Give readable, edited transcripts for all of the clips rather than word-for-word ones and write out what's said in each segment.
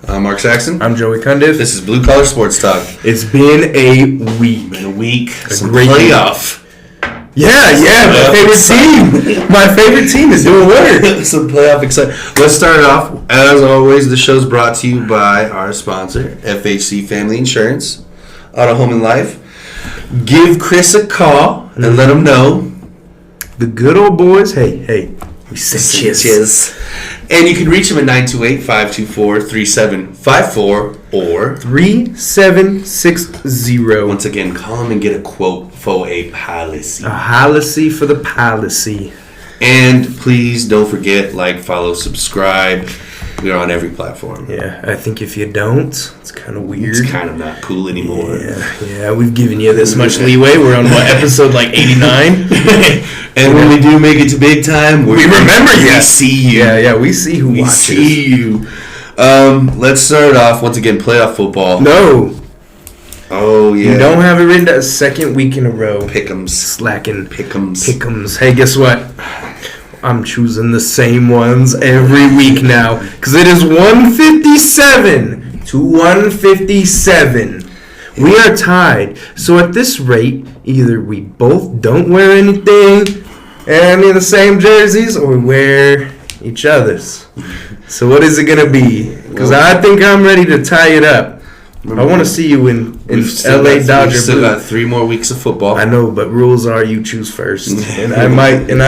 I'm Mark Saxon. I'm Joey Cundiff. This is Blue Collar Sports Talk. It's been a week. Some playoff. Yeah, my favorite team is doing work. Some playoff excitement. Let's start it off. As always, the show's brought to you by our sponsor, FHC Family Insurance, Auto, Home, and Life. Give Chris a call and let him know. The good old boys, hey, we sent you. And you can reach him at 928-524-3754 or 3760. Once again, call him and get a quote for a policy. A policy for the policy. And please don't forget, like, follow, subscribe. We're on every platform. Yeah, I think if you don't, it's kind of weird. It's kind of not cool anymore. Yeah, we've given you this much leeway. We're on, episode 89? And when we do make it to big time, we remember you. We see you. Yeah, we see who watches. We see you. Let's start off, once again, playoff football. No. Oh, yeah. You don't have it written down. Second week in a row. Pick'ems. Slacking. Pick'ems. Hey, guess what? I'm choosing the same ones every week now. Because it is 157 to 157. We are tied. So at this rate, either we both don't wear anything and in the same jerseys, or we wear each other's. So what is it going to be? Because I think I'm ready to tie it up. I want to see you in LA Dodger. We've still got 3 more weeks of football. I know, but rules are you choose first, and I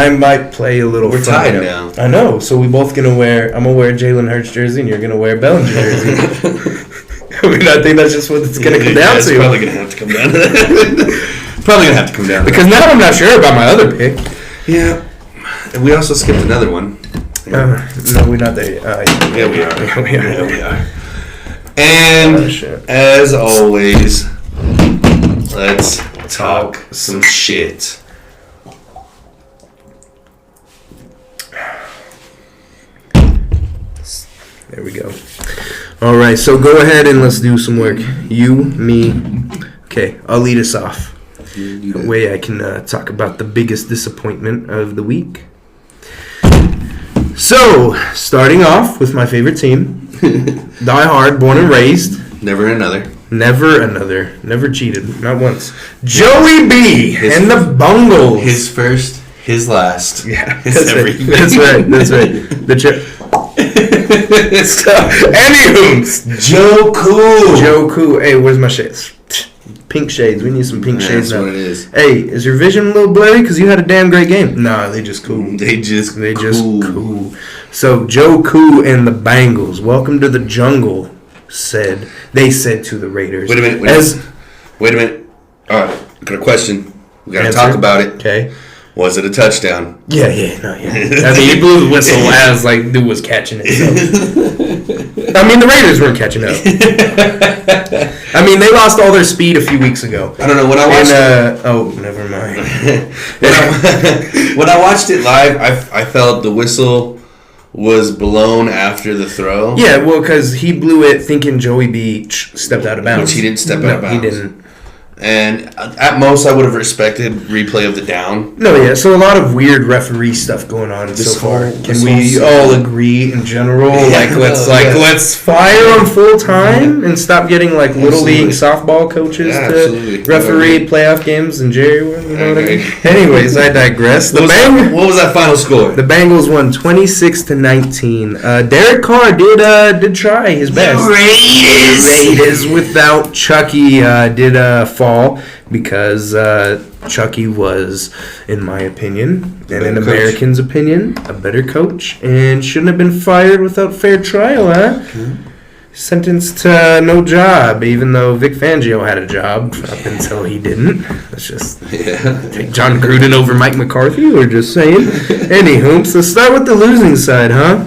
might play a little. We're tied now. I know, so we both gonna wear. I'm gonna wear Jalen Hurts jersey, and you're gonna wear Bellinger jersey. I mean, I think that's just what it's gonna come down to. It's probably gonna have to come down to that. Probably gonna have to come down to because now I'm not sure about my other pick. Yeah, and we also skipped another one. No, we're not there. Yeah, we are. And as always, let's talk some shit. There we go. All right, so go ahead and let's do some work. You, me. Okay, I'll lead us off. That way I can talk about the biggest disappointment of the week. So, starting off with my favorite team. Die hard, born and raised. Never another. Never cheated. Not once. Joey B. and the Bungles. His first, his last. Yeah. His everything. That's right. Anywho. Joe Cool. Hey, where's my shades? Pink shades. We need some pink shades now. That's what it is. Hey, is your vision a little blurry? Because you had a damn great game. Nah, they just cool. They just cool. So, Joe Cool and the Bengals, welcome to the jungle, they said to the Raiders. Wait a minute. All right, I got a question. We got to talk about it. Okay. Was it a touchdown? Yeah. I mean, he blew the whistle as, dude was catching it. So. I mean, the Raiders weren't catching up. I mean, they lost all their speed a few weeks ago. I don't know. When I watched never mind. When I watched it live, I felt the whistle was blown after the throw. Yeah, well, because he blew it thinking Joey B stepped out of bounds. Which he didn't step out of bounds. He didn't. And at most, I would have respected replay of the down. No, yeah. So a lot of weird referee stuff going on so far. Can we all agree in general? Let's fire them full time and stop getting little league softball coaches to referee playoff games and Jerry. You know what I mean? Anyways, I digress. What was that final score? The Bengals won 26-19. Derek Carr did try his best. The Raiders without Chucky did fall because Chucky was, in my opinion, and in Americans' opinion, a better coach and shouldn't have been fired without fair trial, huh? Mm-hmm. Sentenced to no job, even though Vic Fangio had a job up until he didn't. Let's just take John Gruden over Mike McCarthy. We're just saying. Anywho, so start with the losing side, huh?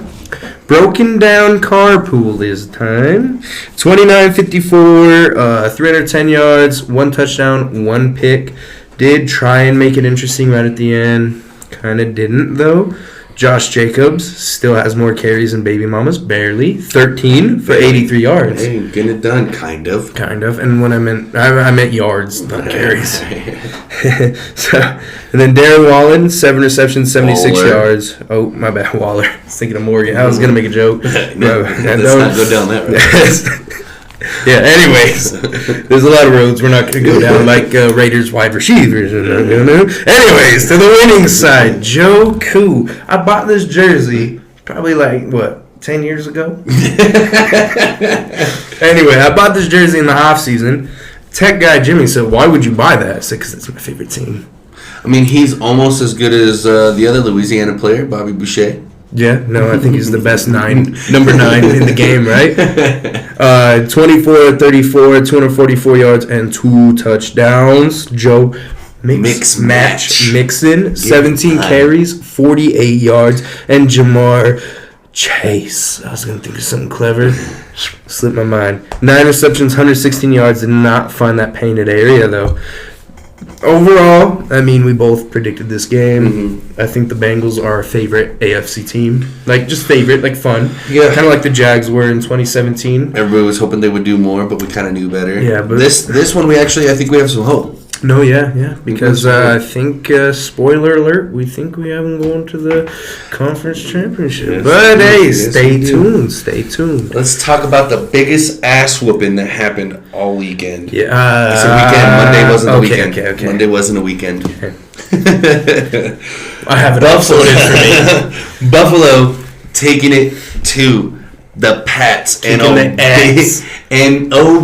Broken down carpool this time. 29-54, 310 yards, 1 touchdown, 1 pick. Did try and make it interesting right at the end. Kind of didn't, though. Josh Jacobs still has more carries than baby mamas, barely 13 for 83 yards. Hey, getting it done, kind of. And when I meant yards, not carries. So, and then Darren Wallen, 7 receptions, 76 Waller. yards. Oh, my bad, Waller. I was thinking of Morgan. I was gonna make a joke. Let's not go down that road. Yeah, anyways, there's a lot of roads we're not going to go down, like Raiders wide receivers. Anyways, to the winning side, Joe Koo. I bought this jersey probably 10 years ago? Anyway, I bought this jersey in the offseason. Tech guy Jimmy said, why would you buy that? I said, because it's my favorite team. I mean, he's almost as good as the other Louisiana player, Bobby Boucher. Yeah, no, I think he's the best number 9 in the game, right? 24-34, 244 yards, and 2 touchdowns. Joe Mixon, 17 carries, 48 yards, and Jamar Chase. I was going to think of something clever. Slipped my mind. 9 receptions, 116 yards. Did not find that painted area, though. Overall, I mean, we both predicted this game. Mm-hmm. I think the Bengals are our favorite AFC team. Just favorite, fun. Yeah. Kind of like the Jags were in 2017. Everybody was hoping they would do more, but we kind of knew better. Yeah, but this one, I think we have some hope. No, yeah. Because I think, spoiler alert, we think we have them going to the conference championship. Yes, but hey, stay tuned. Let's talk about the biggest ass whooping that happened all weekend. Yeah. It's a weekend. Monday wasn't a weekend. Okay. Monday wasn't a weekend. Okay. I have it uploaded for me. Buffalo taking it to the Pats and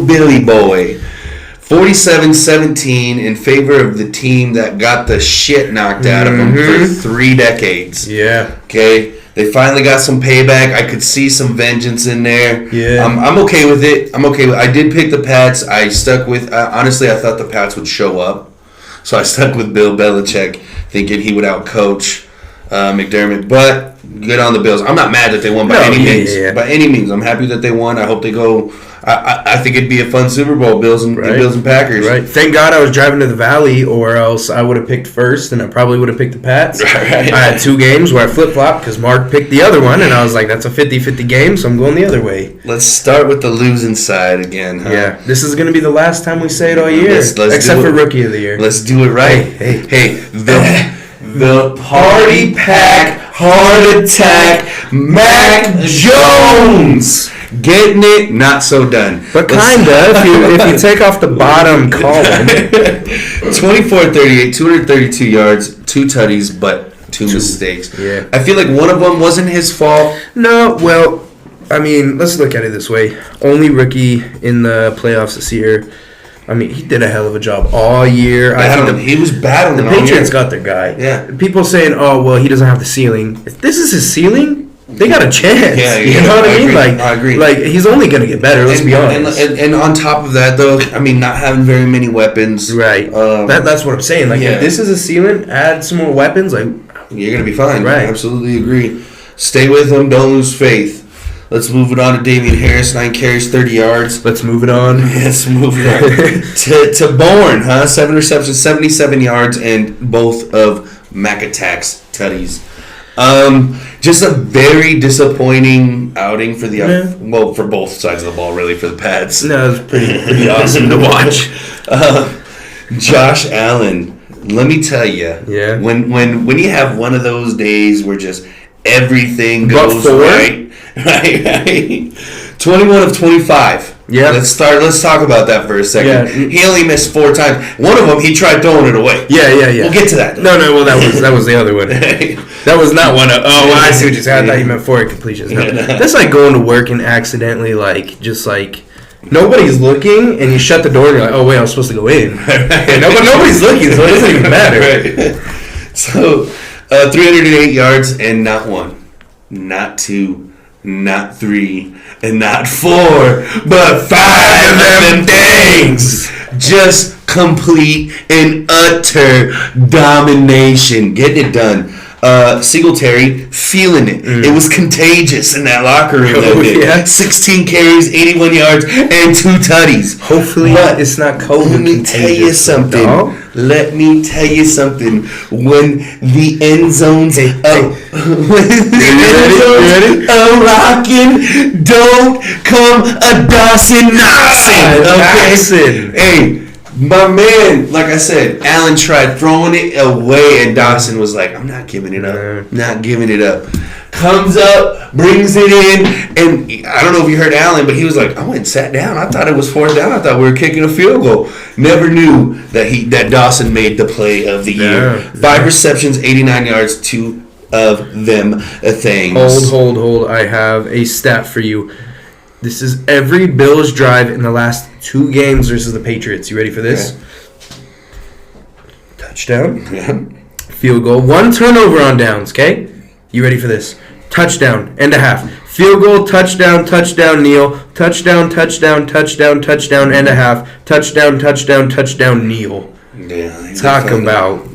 Billy Boy. 47-17 in favor of the team that got the shit knocked out of them for 3 decades. Yeah. Okay? They finally got some payback. I could see some vengeance in there. Yeah. I'm okay with it. I did pick the Pats. I stuck with... honestly, I thought the Pats would show up. So I stuck with Bill Belichick, thinking he would outcoach McDermott. But good on the Bills. I'm not mad that they won by any means. Yeah. By any means. I'm happy that they won. I hope they go... I think it'd be a fun Super Bowl, Bills and Packers. Right. Thank God I was driving to the Valley, or else I would have picked first, and I probably would have picked the Pats. Right. I had 2 games where I flip-flopped because Mark picked the other one, and I was like, that's a 50-50 game, so I'm going the other way. Let's start with the losing side again, huh? Yeah. This is going to be the last time we say it all year, except for Rookie of the Year. Let's do it right. Hey, the Party Pack Heart Attack Mac Jones. Getting it, not so done. But kinda, if you take off the bottom column. 24-38, 232 yards, 2 tutties, but 2 mistakes. Yeah. I feel like one of them wasn't his fault. No, well, I mean, let's look at it this way. Only rookie in the playoffs this year. I mean, he did a hell of a job all year. He was battling. The Patriots got their guy. Yeah. People saying, "Oh, well, he doesn't have the ceiling." If this is his ceiling, they got a chance. Yeah, you know what I mean? I agree. He's only going to get better. Let's be honest. And on top of that, though, I mean, not having very many weapons. Right. That's what I'm saying. If this is a ceiling, add some more weapons. You're going to be fine. Right. I absolutely agree. Stay with him. Don't lose faith. Let's move it on to Damian Harris. 9 carries, 30 yards. Let's move it on. Let's move it on. to Bourne, huh? 7 receptions, 77 yards, and both of Mac Attack's tutties. Just a very disappointing outing for for both sides of the ball, really, for the Pats. No, it was pretty awesome to watch. Josh Allen, let me tell you, when you have one of those days where just everything goes right. 21 of 25. Yeah. Let's talk about that for a second. Yeah. He only missed 4 times. One of them, he tried throwing it away. Yeah. We'll get to that. No. Well, that was the other one. That was not one of. Oh, I see what you're saying. I thought you meant 4 completions. No. That's like going to work and accidentally nobody's looking, and you shut the door and you're like, oh wait, I was supposed to go in. But nobody's looking, so it doesn't even matter. Right. So, 308 yards and not 1, not 2, not 3, and not 4, but 5 of them things. Just complete and utter domination. Getting it done. Singletary feeling it. It was contagious in that locker room that day. Yeah. 16 carries, 81 yards, and 2 tutties. Hopefully it's not COVID. Let me tell you something. let me tell you something. When the end zones are rocking, don't come a Dawson knocking. Okay? Hey, my man, like I said, Allen tried throwing it away, and Dawson was like, I'm not giving it up. Not giving it up. Comes up, brings it in, and I don't know if you heard Allen, but he was like, I went and sat down. I thought it was 4th down. I thought we were kicking a field goal. Never knew that Dawson made the play of the year. 5 receptions, 89 yards, 2 of them things. Hold. I have a stat for you. This is every Bills drive in the last 2 games versus the Patriots. You ready for this? Okay. Touchdown. Yeah. Field goal. 1 turnover on downs, okay? You ready for this? Touchdown and a half. Field goal, touchdown, kneel. Touchdown and a half. Touchdown, kneel. Yeah. Talk about.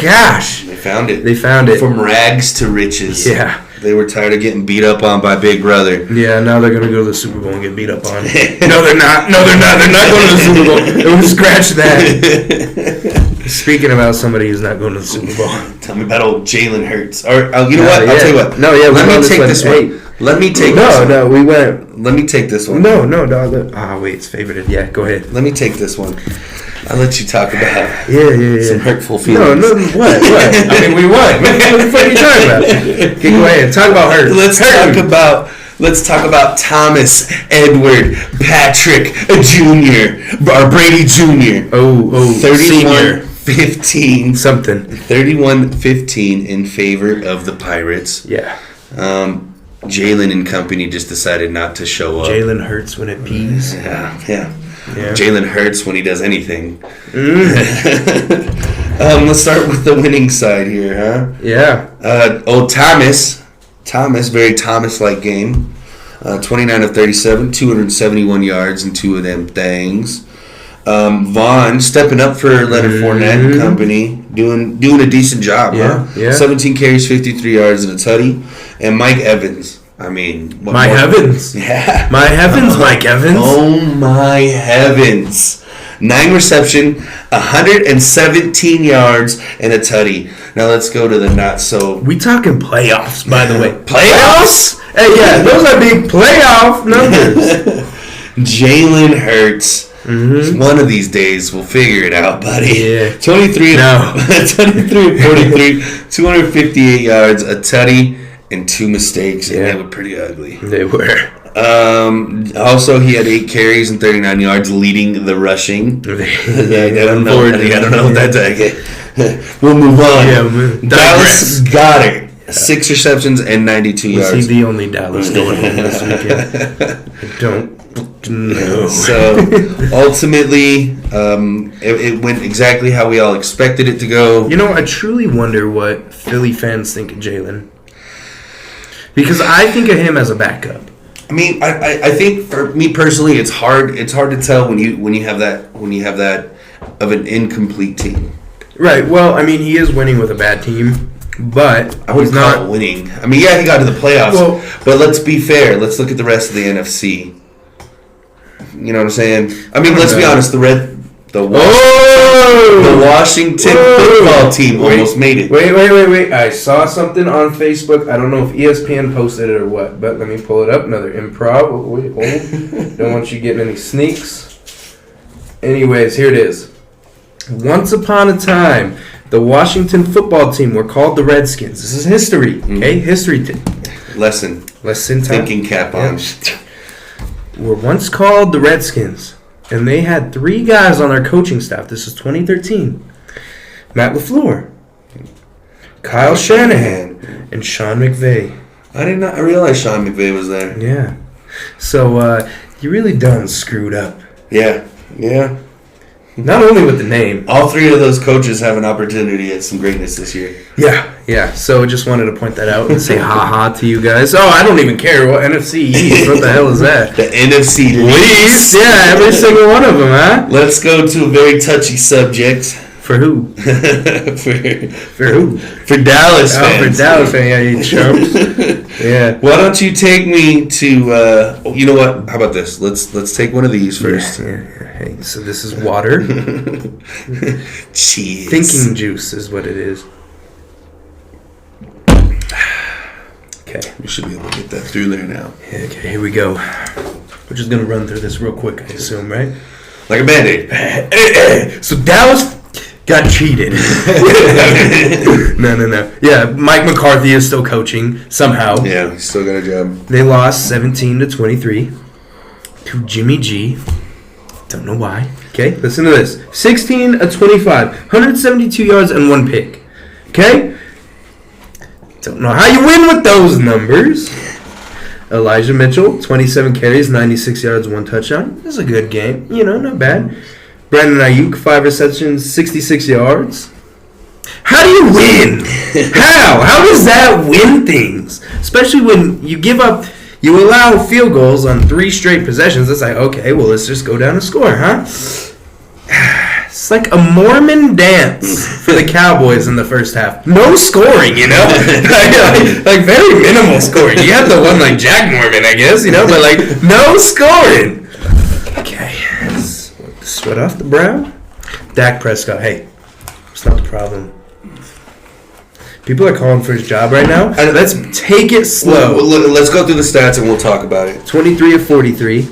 Gosh. They found it. They found it. From rags to riches. Yeah. They were tired of getting beat up on by Big Brother. Yeah, now they're going to go to the Super Bowl and get beat up on. No, they're not. They're not going to the Super Bowl. It would scratch that. Speaking about somebody who's not going to the Super Bowl. Tell me about old Jalen Hurts. Or you know what? I'll tell you what. No, yeah. Let me take this one. Let me take this one. No, we went. Let me take this one. No, dog. Wait, it's favorited. Yeah, go ahead. Let me take this one. I'll let you talk about some hurtful feelings. No, what? I mean, we won. What the fuck are you talking about? Okay, go ahead. Talk about Hurts. Let's talk about Thomas Edward Patrick Jr. or Brady Jr. Oh, 31-15. Something. 31-15 in favor of the Pirates. Yeah. Jalen and company just decided not to show up. Jalen Hurts when it pees. Yeah. Jalen Hurts when he does anything. Let's start with the winning side here, huh? Yeah. Old Thomas, very Thomas-like game. 29 of 37, 271 yards and 2 of them things. Vaughn stepping up for Leonard Fournette and company, doing a decent job, huh? Yeah. 17 carries, 53 yards and a tutty. And Mike Evans. I mean, my heavens. Yeah. My heavens, Mike Evans. Oh, my heavens. 9 reception, 117 yards, and a tutty. Now let's go to the not so. We talking playoffs, by the way. Playoffs? Hey, yeah, those are big playoff numbers. Jalen Hurts. Mm-hmm. One of these days we'll figure it out, buddy. Yeah. 23 of 43, 258 yards, a tutty, and 2 mistakes, and they were pretty ugly. They were. Also, he had 8 carries and 39 yards, leading the rushing. I don't know what that's like. We'll move on. Yeah, Dallas Goedert, 6 receptions and 92 yards. Was he the only Dallas going home this weekend? I don't know. So, ultimately, it went exactly how we all expected it to go. You know, I truly wonder what Philly fans think of Jalen. Because I think of him as a backup. I mean, I think for me personally, it's hard to tell when you have that of an incomplete team. Right. Well, I mean, he is winning with a bad team, but I wouldn't call it winning. I mean, yeah, he got to the playoffs, but let's be fair. Let's look at the rest of the NFC. You know what I'm saying? I mean, let's be honest. The Washington football team almost made it. Wait. I saw something on Facebook. I don't know if ESPN posted it or what, but let me pull it up. Another improv. Wait, hold. Don't want you getting any sneaks. Anyways, here it is. Once upon a time, the Washington football team were called the Redskins. This is history, okay? History. Lesson time. Thinking cap on. Were once called the Redskins. And they had 3 guys on their coaching staff. This is 2013. Matt LaFleur, Kyle Shanahan, and Sean McVay. I did not realize Sean McVay was there. Yeah. So, you really done screwed up. Yeah. Not only with the name. All 3 of those coaches have an opportunity at some greatness this year. Yeah. So, just wanted to point that out and say ha-ha to you guys. Oh, I don't even care. What NFC East? What the hell is that? The NFC East? Yeah, every single one of them, huh? Let's go to a very touchy subject. For who? for who? For Dallas fans. For Dallas fans, yeah, you chumps. Yeah. Why don't you take me to? You know what? How about this? Let's take one of these first. Yeah. Hey, so this is water. Cheese. Thinking juice is what it is. Okay. We should be able to get that through there now. Yeah, okay, here we go. We're just gonna run through this real quick, I assume, right? Like a Band-Aid. So Dallas got cheated. No. Yeah, Mike McCarthy is still coaching somehow. Yeah, he's still got a job. They lost 17-23 to Jimmy G. Don't know why. Okay, listen to this. 16-25, 172 yards and 1 pick. Okay? Don't know how you win with those numbers. Elijah Mitchell, 27 carries, 96 yards, 1 touchdown. This is a good game. Not bad. Brandon Ayuk, 5 receptions, 66 yards. How do you win? How does that win things? Especially when you allow field goals on 3 straight possessions. It's like, okay, well, let's just go down and score, huh? It's like a Mormon dance for the Cowboys in the first half. No scoring, like very minimal scoring. You have the one like Jack Mormon, I guess, but like no scoring. Okay, sweat off the brow. Dak Prescott, hey, it's not the problem. People are calling for his job right now. Let's take it slow. Let's go through the stats and we'll talk about it. 23 of 43.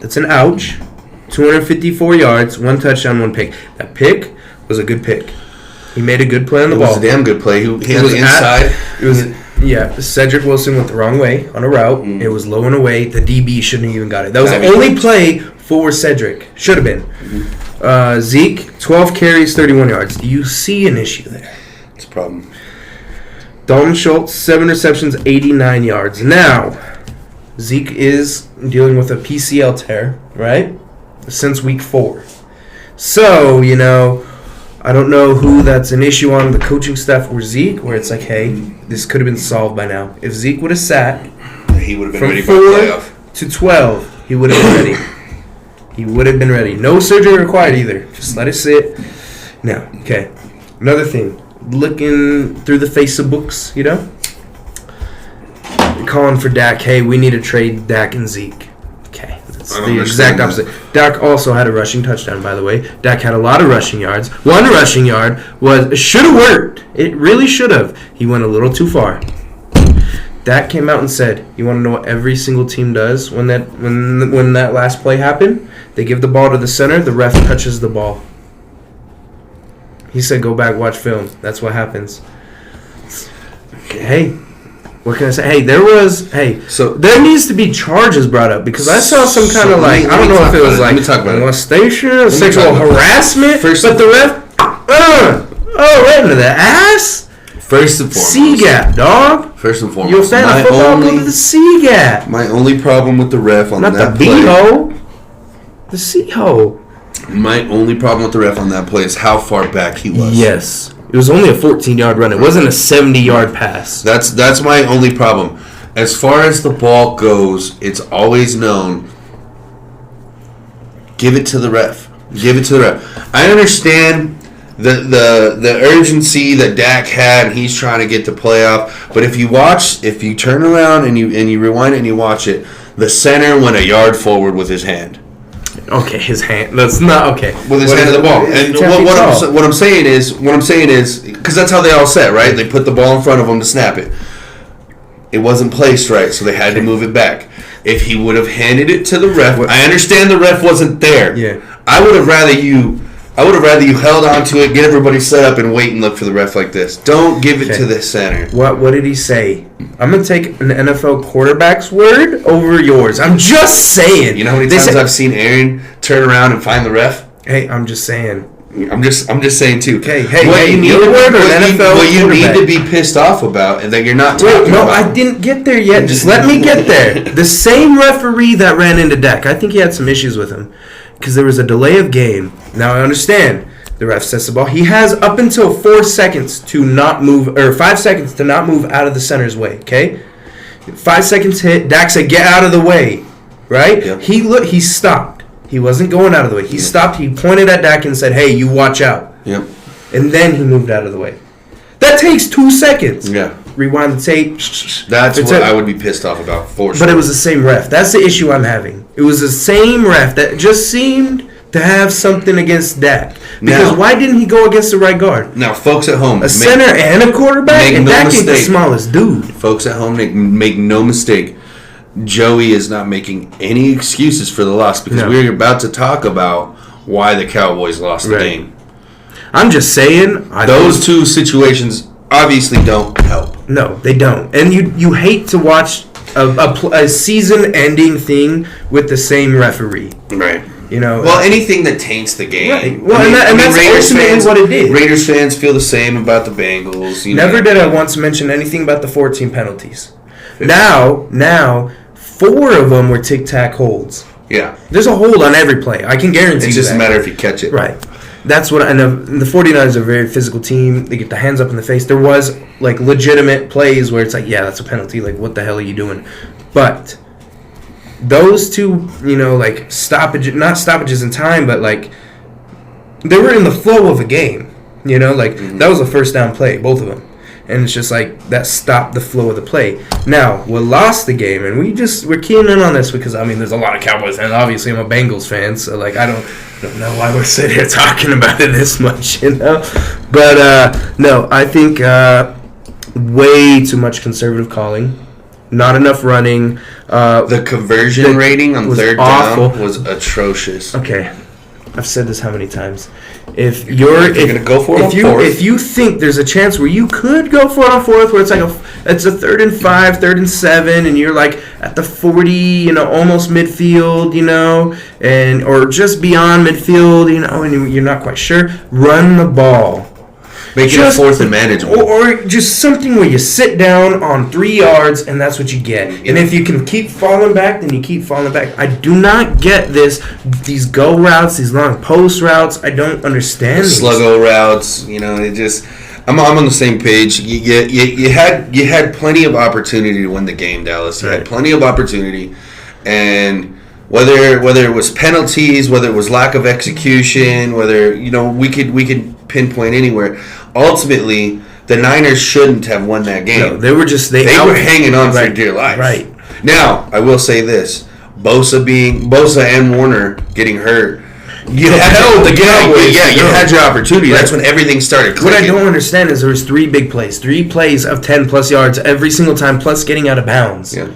That's an ouch. 254 yards, 1 touchdown, 1 pick. That pick was a good pick. He made a good play on the ball. It was a damn good play. He was inside. Cedric Wilson went the wrong way on a route. Mm. It was low and away. The DB shouldn't have even got it. That was the only play for Cedric. Should have been. Mm-hmm. Zeke, 12 carries, 31 yards. Do you see an issue there? It's a problem. Dalton Schultz, 7 receptions, 89 yards. Now, Zeke is dealing with a PCL tear, right? Since week 4. So, I don't know who that's an issue on, the coaching staff or Zeke, where it's like, hey, this could have been solved by now. If Zeke would have sat, he would have been from ready 4 for the playoff. to 12, he would have been ready. He would have been ready. No surgery required either. Just let it sit. Now, okay. Another thing. Looking through the Facebooks, calling for Dak, hey, we need to trade Dak and Zeke. Okay, that's the exact opposite. Dak also had a rushing touchdown, by the way. Dak had a lot of rushing yards. 1 rushing yard should have worked. It really should have. He went a little too far. Dak came out and said, you want to know what every single team does when that last play happened? They give the ball to the center, the ref touches the ball. He said, go back, watch film. That's what happens. Hey, what can I say? Hey, there needs to be charges brought up because I saw some kind of I don't know if it was molestation, sexual harassment, but the ref, right into the ass. First and foremost. C-gap, dog. First and foremost. You're a fan of football, go to the C-gap. My only problem with the ref on that play. Not the B-hole. The C-hole. My only problem with the ref on that play is how far back he was. Yes. It was only a 14-yard run. It wasn't a 70-yard pass. That's my only problem. As far as the ball goes, it's always known, give it to the ref. Give it to the ref. I understand the urgency that Dak had, and he's trying to get the playoff. But if you turn around and you rewind it and you watch it, the center went a yard forward with his hand. Okay, his hand. That's not okay. With his hand on the ball. And what I'm saying is, because that's how they all set, right? They put the ball in front of him to snap it. It wasn't placed right, so they had to move it back. If he would have handed it to the ref, I understand the ref wasn't there. Yeah. I would have rather you held on to it, get everybody set up, and wait and look for the ref like this. Don't give it to the center. What did he say? I'm going to take an NFL quarterback's word over yours. I'm just saying. You know how many times I've seen Aaron turn around and find the ref? Hey, I'm just saying. I'm just saying too. Hey, you need a word or an NFL what you need to be pissed off about and that you're not talking about. I didn't get there yet. Just let me get there. The same referee that ran into Dak, I think he had some issues with him because there was a delay of game. Now I understand. The ref sets the ball. He has up until 4 seconds to not move, or 5 seconds to not move out of the center's way. Okay, 5 seconds hit. Dak said, "Get out of the way." Right? Yep. He stopped. He wasn't going out of the way. He stopped. He pointed at Dak and said, "Hey, you watch out." Yep. And then he moved out of the way. That takes 2 seconds. Yeah. Rewind the tape. That's what I would be pissed off about for sure. But it was the same ref. That's the issue I'm having. It was the same ref that just seemed to have something against Dak. Because why didn't he go against the right guard? Now, folks at home. A center and a quarterback? And Dak ain't the smallest dude. Folks at home, make no mistake. Joey is not making any excuses for the loss because we're about to talk about why the Cowboys lost the game. I'm just saying. Those two situations obviously don't help. No, they don't. And you hate to watch a season-ending thing with the same referee. Right. You know. Well, anything that taints the game. Right. Well, and that's ultimately what it did. Raiders fans feel the same about the Bengals. Never did I once mention anything about the 14 penalties. Now, 4 of them were tic-tac holds. Yeah. There's a hold on every play. I can guarantee you it's just a matter if you catch it. Right. That's what I know. The 49ers are a very physical team. They get the hands up in the face. There was, like, legitimate plays where it's like, yeah, that's a penalty. Like, what the hell are you doing? But those two, you know, like, not stoppages in time, but, like, they were in the flow of a game. You know, like, that was a first down play, both of them. And it's just like, that stopped the flow of the play. Now, what lost the game, and we're keying in on this because, I mean, there's a lot of Cowboys fans. Obviously, I'm a Bengals fan, so, like, I don't know why we're sitting here talking about it this much, you know? But, no, I think way too much conservative calling. Not enough running. The conversion rating on third down was atrocious. Okay. I've said this how many times? If you're gonna go for it on fourth, if you think there's a chance where you could go for it on fourth, where it's like it's a 3rd and 5, 3rd and 7, and you're like at the 40, you know, almost midfield, you know, and or just beyond midfield, you know, and you're not quite sure, run the ball. Make it a 4th and manageable. Or just something where you sit down on 3 yards and that's what you get. Yeah. And if you can keep falling back, then you keep falling back. I do not get these go routes, these long post routes. I don't understand these. Sluggo routes, you know, it just... I'm on the same page. You had plenty of opportunity to win the game, Dallas. You had plenty of opportunity. And... Whether it was penalties, whether it was lack of execution, whether, you know, we could pinpoint anywhere. Ultimately, the Niners shouldn't have won that game. No, they were just they were hanging on for dear life. Right. Now, I will say this: Bosa and Warner getting hurt. You had your opportunity. Right. That's when everything started clicking. What I don't understand is there was 3 big plays, 3 plays of 10+ yards every single time, plus getting out of bounds. Yeah.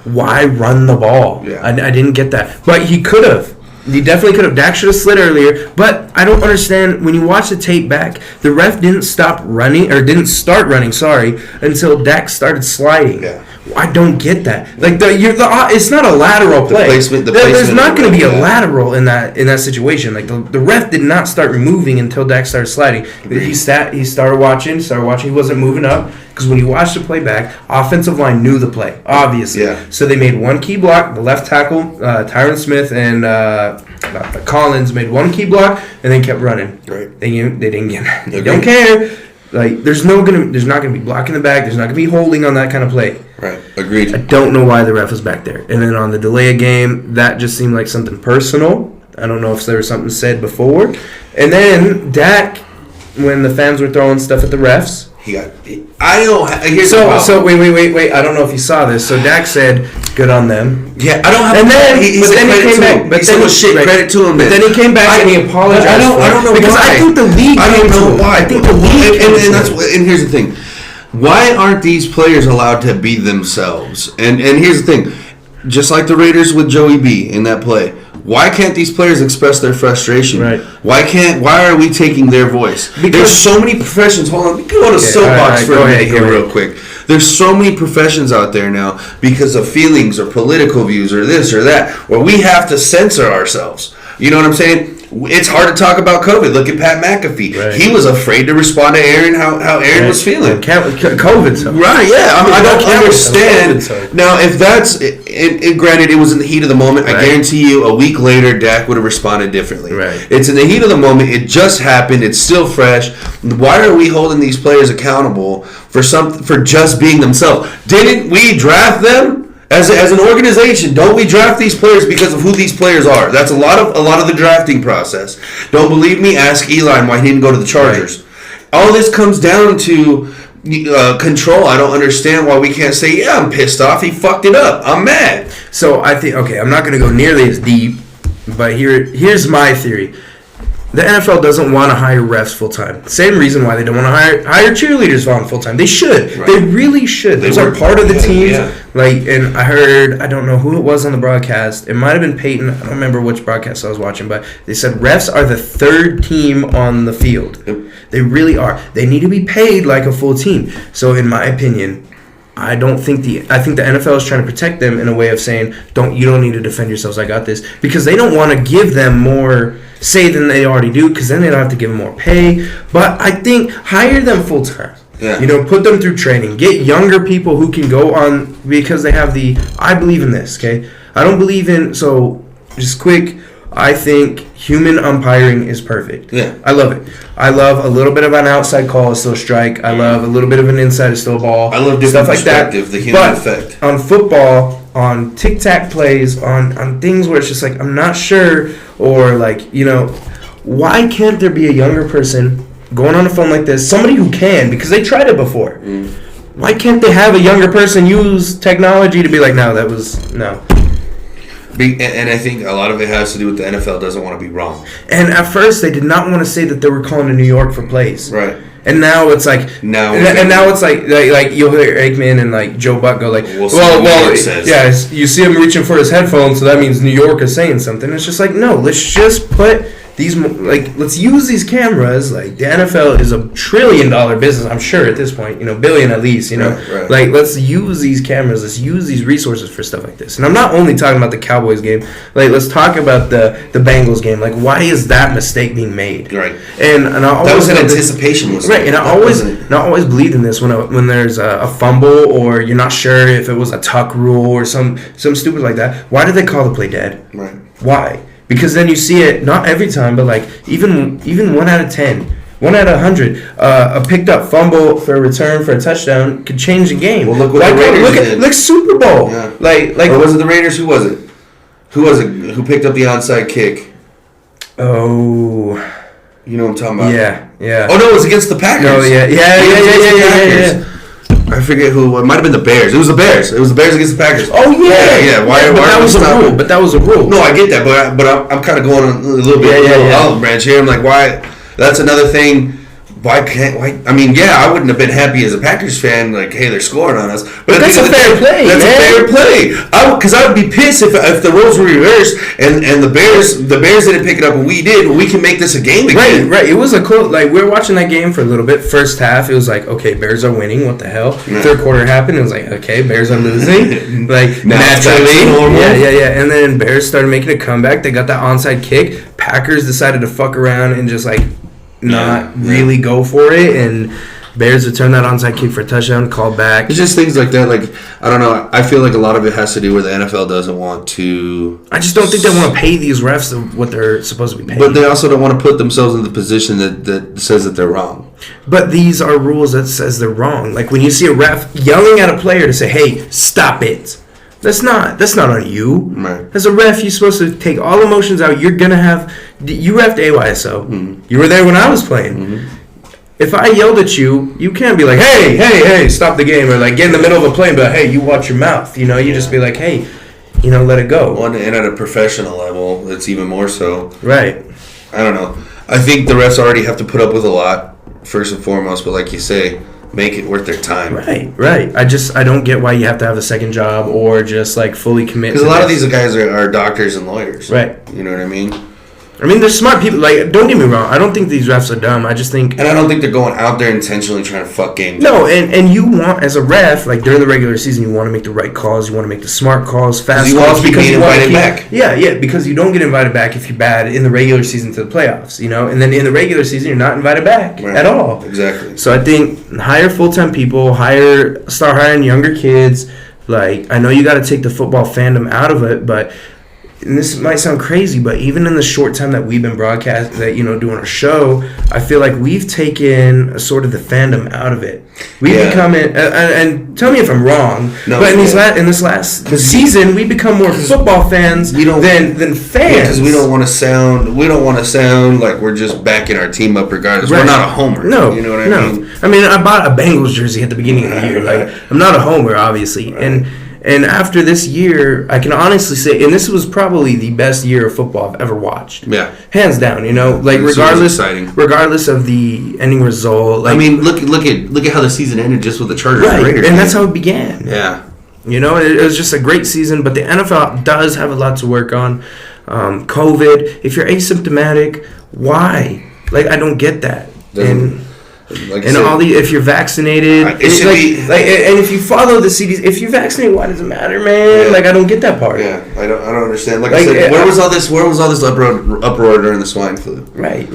Why run the ball? Yeah. I didn't get that. But he could have. He definitely could have. Dak should have slid earlier. But I don't understand. When you watch the tape back, the ref didn't start running, until Dak started sliding. Yeah. I don't get that. Like it's not a lateral play. There's not going to be a lateral in that situation. Like the ref did not start moving until Dak started sliding. He started watching. He wasn't moving up because when you watch the play back, offensive line knew the play obviously. Yeah. So they made one key block. The left tackle Tyron Smith and Collins made one key block and then kept running. Right. They didn't get. They don't care. Like there's not gonna be blocking the back. There's not gonna be holding on that kind of play. Right. Agreed. I don't know why the ref was back there. And then on the delay of game, that just seemed like something personal. I don't know if there was something said before. And then Dak, when the fans were throwing stuff at the refs. Wait. I don't know if you saw this. So Dak said, "Good on them." Yeah, I don't have. And then, he came back. But then credit to him. But then he came back and he apologized. I don't know because why. I think the league. I don't know why. I think the league. And here's the thing. Why aren't these players allowed to be themselves? And here's the thing. Just like the Raiders with Joey B in that play. Why can't these players express their frustration? Right. Why are we taking their voice? Because there's so many professions. Hold on, we can go on a soapbox for a minute here real quick. There's so many professions out there now because of feelings or political views or this or that where we have to censor ourselves. You know what I'm saying? It's hard to talk about COVID. Look at Pat McAfee. Right. He was afraid to respond to Aaron how Aaron was feeling. COVID. Right, yeah. I don't understand. Now, if that's... granted, it was in the heat of the moment. Right. I guarantee you a week later, Dak would have responded differently. Right. It's in the heat of the moment. It just happened. It's still fresh. Why are we holding these players accountable for just being themselves? Didn't we draft them? As an organization, don't we draft these players because of who these players are? That's a lot of the drafting process. Don't believe me? Ask Eli why he didn't go to the Chargers. Right. All this comes down to control. I don't understand why we can't say, yeah, I'm pissed off. He fucked it up. I'm mad. So I think, okay, I'm not going to go nearly as deep, but here's my theory. The NFL doesn't want to hire refs full time. Same reason why they don't want to hire cheerleaders on full time. They should. Right. They really should. Those are part of the teams. Yeah. Like, and I don't know who it was on the broadcast. It might have been Peyton. I don't remember which broadcast I was watching, but they said refs are the third team on the field. Yep. They really are. They need to be paid like a full team. So, in my opinion, I think the NFL is trying to protect them in a way of saying, you don't need to defend yourselves. I got this, because they don't want to give them more say than they already do, because then they don't have to give them more pay. But I think hire them full time. Yeah. Put them through training. Get younger people who can go on, because they have I believe in this. Okay, I don't believe in just quick. I think human umpiring is perfect. Yeah. I love it. I love a little bit of an outside call is still a strike. I love a little bit of an inside is still a ball. I love different perspective, the human effect. On football, on tic-tac plays, on things where it's just like, I'm not sure, or why can't there be a younger person going on a phone like this, somebody who can, because they tried it before. Why can't they have a younger person use technology to be like, no, no. And I think a lot of it has to do with the NFL doesn't want to be wrong. And at first, they did not want to say that they were calling to New York for plays. Right. And now it's like now it's like you'll hear Aikman and like Joe Buck go like, yeah, you see him reaching for his headphones, so that means New York is saying something. It's just like, no, let's just put these, let's use these cameras. Like, the NFL is $1 trillion business, I'm sure at this point, billion at least, Right. Like, let's use these cameras, let's use these resources for stuff like this. And I'm not only talking about the Cowboys game, like, let's talk about the Bengals game. Like, why is that mistake being made? Right. And I always, that was an anticipation mistake. Right, and I always believe in this when there's a fumble, or you're not sure if it was a tuck rule or some stupid like that. Why did they call the play dead? Right. Why? Because then you see it, not every time, but like even 1 out of 10, 1 out of 100, a picked up fumble for a return for a touchdown could change the game. Well, look what the Raiders did. Look Super Bowl. Yeah. Like, or was it the Raiders? Who was it? Who picked up the onside kick? Oh, you know what I'm talking about? Yeah. Oh no, it was against the Packers. No, yeah. I forget who. It might have been the Bears. It was the Bears. It was the Bears against the Packers. Oh yeah. Why that was a rule. But that was a rule. No, I get that, but I'm kind of going a little bit olive branch here. I'm like, why? That's another thing. Why? I mean, I wouldn't have been happy as a Packers fan. Like, hey, they're scoring on us. But that's a fair play. That's a fair play. Because I would be pissed if the roles were reversed and the Bears didn't pick it up and we did. We can make this a game again. Right. It was a close. Like, we were watching that game for a little bit. First half, it was like, okay, Bears are winning. What the hell? Yeah. Third quarter happened. It was like, okay, Bears are losing. Like, naturally. Yeah. And then Bears started making a comeback. They got that onside kick. Packers decided to fuck around and just like not really go for it, and Bears returned that onside kick for a touchdown, called back. It's just things like that. Like, I don't know. I feel like a lot of it has to do where the NFL doesn't want to. I just don't think they want to pay these refs what they're supposed to be paid. But they also don't want to put themselves in the position that says that they're wrong. But these are rules that says they're wrong. Like, when you see a ref yelling at a player to say, "Hey, stop it." That's not on you. Right. As a ref, you're supposed to take all emotions out. You're going to have... You refed AYSO. Mm-hmm. You were there when I was playing. Mm-hmm. If I yelled at you, you can't be like, hey, stop the game. Or like get in the middle of a play and be like, hey, you watch your mouth. You just be like, hey, let it go. Well, and at a professional level, it's even more so. Right. I don't know. I think the refs already have to put up with a lot, first and foremost. But like you say... make it worth their time. Right. I don't get why you have to have a second job or just like fully commit. Because a lot of these guys are doctors and lawyers. Right. You know what I mean? I mean, they're smart people. Like, don't get me wrong. I don't think these refs are dumb. I just think... And I don't think they're going out there intentionally trying to fuck games. No, and you want, as a ref, like, during the regular season, you want to make the right calls. You want to make the smart calls, fast calls. Because you want to keep back. Yeah, because you don't get invited back if you're bad in the regular season to the playoffs, And then in the regular season, you're not invited back at all. Exactly. So I think hire full-time people, start hiring younger kids. Like, I know you got to take the football fandom out of it, but... and this might sound crazy, but even in the short time that we've been broadcasting, doing our show, I feel like we've taken sort of the fandom out of it. We've become and tell me if I'm wrong, but in this last season, we become more football fans than fans. Because we don't want to sound like we're just backing our team up regardless. Right. We're not a homer. No, you know what I mean? I mean, I bought a Bengals jersey at the beginning of the year. Like, I'm not a homer, obviously, right. And after this year, I can honestly say, and this was probably the best year of football I've ever watched. Yeah, hands down. Like regardless of the ending result. Like, I mean, look at how the season ended just with the Chargers and Raiders, and that's how it began. Yeah, it was just a great season, but the NFL does have a lot to work on. COVID. If you're asymptomatic, why? Like, I don't get that. If you're vaccinated, and if you follow the CDC, if you're vaccinated, why does it matter, man? Yeah. Like, I don't get that part. Yeah, I don't understand. I said, where was all this uproar during the swine flu? Right.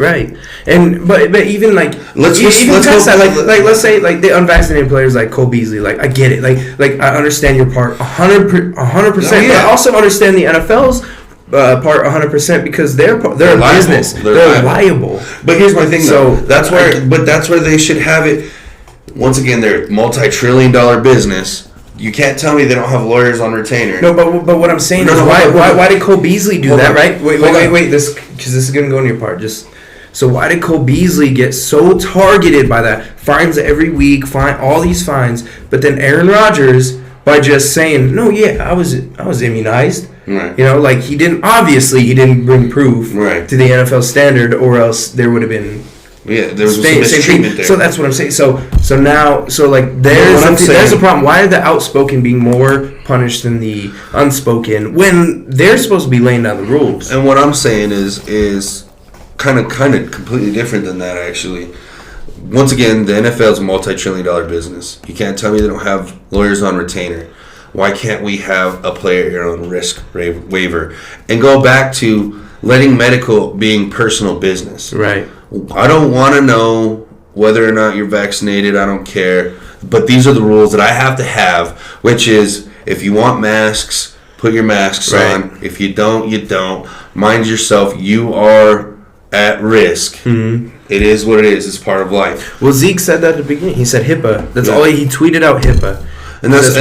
And but even let's say the unvaccinated players like Cole Beasley, like, I get it. Like I understand your part 100%. But I also understand the NFL's part 100% because they're a business. They're liable. But here's my thing, though. That's where they should have it. Once again, they're a multi-trillion-dollar business. You can't tell me they don't have lawyers on retainer. No, but what I'm saying is why did Cole Beasley do that? Right? Wait. This is gonna go in your part. So why did Cole Beasley get so targeted by that? Fines every week, all these fines, but then Aaron Rodgers, by just saying, no, I was immunized. Right. He didn't bring proof to the NFL standard, or else there would have been there was some mistreatment there. So that's what I'm saying. So there's a problem. Why are the outspoken being more punished than the unspoken when they're supposed to be laying down the rules? And what I'm saying is kind of completely different than that, actually. Once again, the NFL is a multi-trillion-dollar business. You can't tell me they don't have lawyers on retainer. Why can't we have a player on risk waiver? And go back to letting medical being personal business. Right. I don't want to know whether or not you're vaccinated. I don't care. But these are the rules that I have to have, which is if you want masks, put your masks on. If you don't, you don't. Mind yourself. You are at risk. Mm-hmm. It is what it is. It's part of life. Well, Zeke said that at the beginning. He said HIPAA. That's all he tweeted out, HIPAA. And that's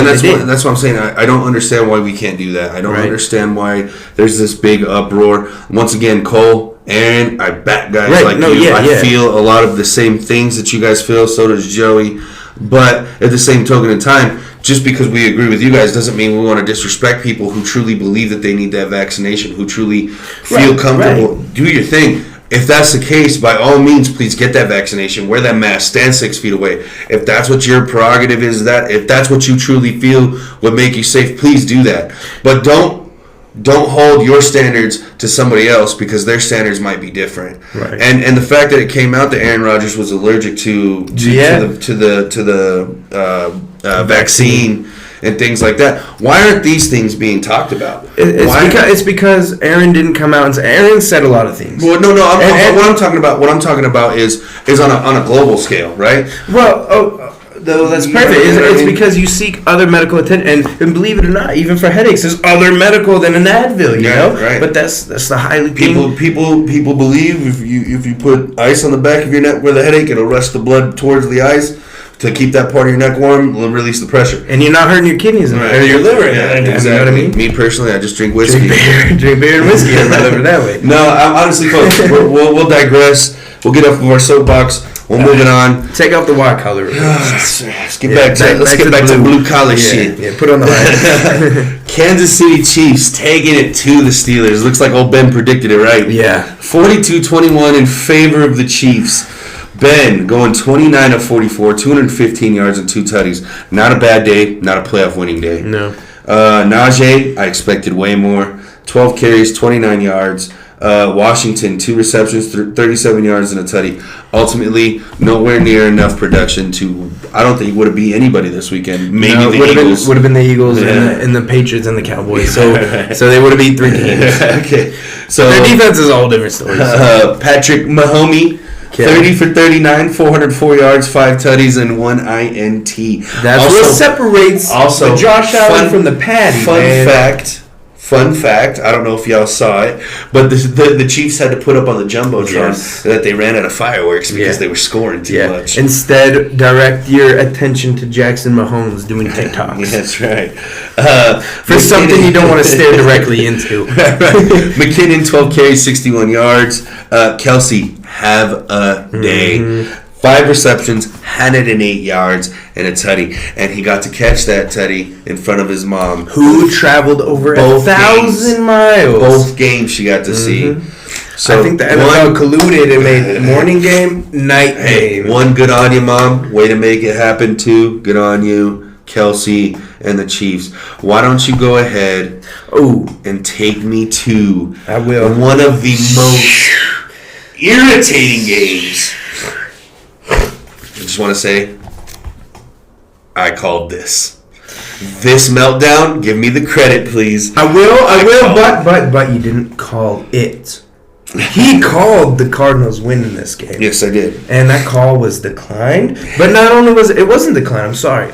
what I'm saying. I don't understand why we can't do that. I don't understand why there's this big uproar. Once again, Cole, Aaron, I back guys like you. I feel a lot of the same things that you guys feel. So does Joey. But at the same token in time, just because we agree with you guys doesn't mean we want to disrespect people who truly believe that they need that vaccination, who truly feel comfortable. Right. Do your thing. If that's the case, by all means, please get that vaccination. Wear that mask. Stand 6 feet away. If that's what your prerogative is, if that's what you truly feel would make you safe, please do that. But don't hold your standards to somebody else because their standards might be different. Right. And the fact that it came out that Aaron Rodgers was allergic to the vaccine and things like that. Why aren't these things being talked about? It's because Aaron didn't come out and say. Aaron said a lot of things. Well, no. What I'm talking about is on a global scale, right? Well, that's perfect. It's because you seek other medical attention, and believe it or not, even for headaches, there's other medical than an Advil. You know, right? But that's the highly people believe if you put ice on the back of your neck with a headache, it'll rush the blood towards the eyes. To keep that part of your neck warm, will release the pressure. And you're not hurting your kidneys or your liver. Yeah, exactly. You know what I mean? Me personally, I just drink whiskey. Drink beer and whiskey. I'm not over that way. No, honestly, folks, we'll digress. We'll get off of our soapbox. We'll move it on. Take off the white collar. Let's get back to blue collar shit. Yeah, put on the light. Kansas City Chiefs taking it to the Steelers. Looks like old Ben predicted it right. Yeah. 42-21 in favor of the Chiefs. Ben going 29 of 44, 215 yards and 2 tutties. Not a bad day, not a playoff winning day. No. Najee, I expected way more. 12 carries, 29 yards. Washington, 2 receptions, 37 yards and a tutty. Ultimately, nowhere near enough production to. I don't think would have beat anybody this weekend. Maybe the Eagles. Would have been the Eagles and the Patriots and the Cowboys. So they would have beat 3 teams. Okay. So their defense is a whole different story. Patrick Mahomes. 30 for 39, 404 yards, 5 tutties, and 1 INT. That's what separates the Josh Allen from the Patty. Fun fact, I don't know if y'all saw it, but the Chiefs had to put up on the Jumbotron that they ran out of fireworks because they were scoring too much. Instead, direct your attention to Jackson Mahomes doing TikToks. That's right. For something you don't want to stare directly into. McKinnon, 12 carries, 61 yards. Kelsey, have a day. 5 receptions, 108 yards, and a tutty. And he got to catch that tutty in front of his mom. Who traveled over 1,000 miles. Both games she got to see. So I think the NFL colluded and made morning game, night game. One, good on you, Mom. Way to make it happen. 2, good on you, Kelsey and the Chiefs. Why don't you go ahead and take me to one of the most irritating games. I just want to say, I called this. This meltdown, give me the credit, please. I will, but you didn't call it. He called the Cardinals winning this game. Yes, I did. And that call was declined. But not only it wasn't declined. I'm sorry.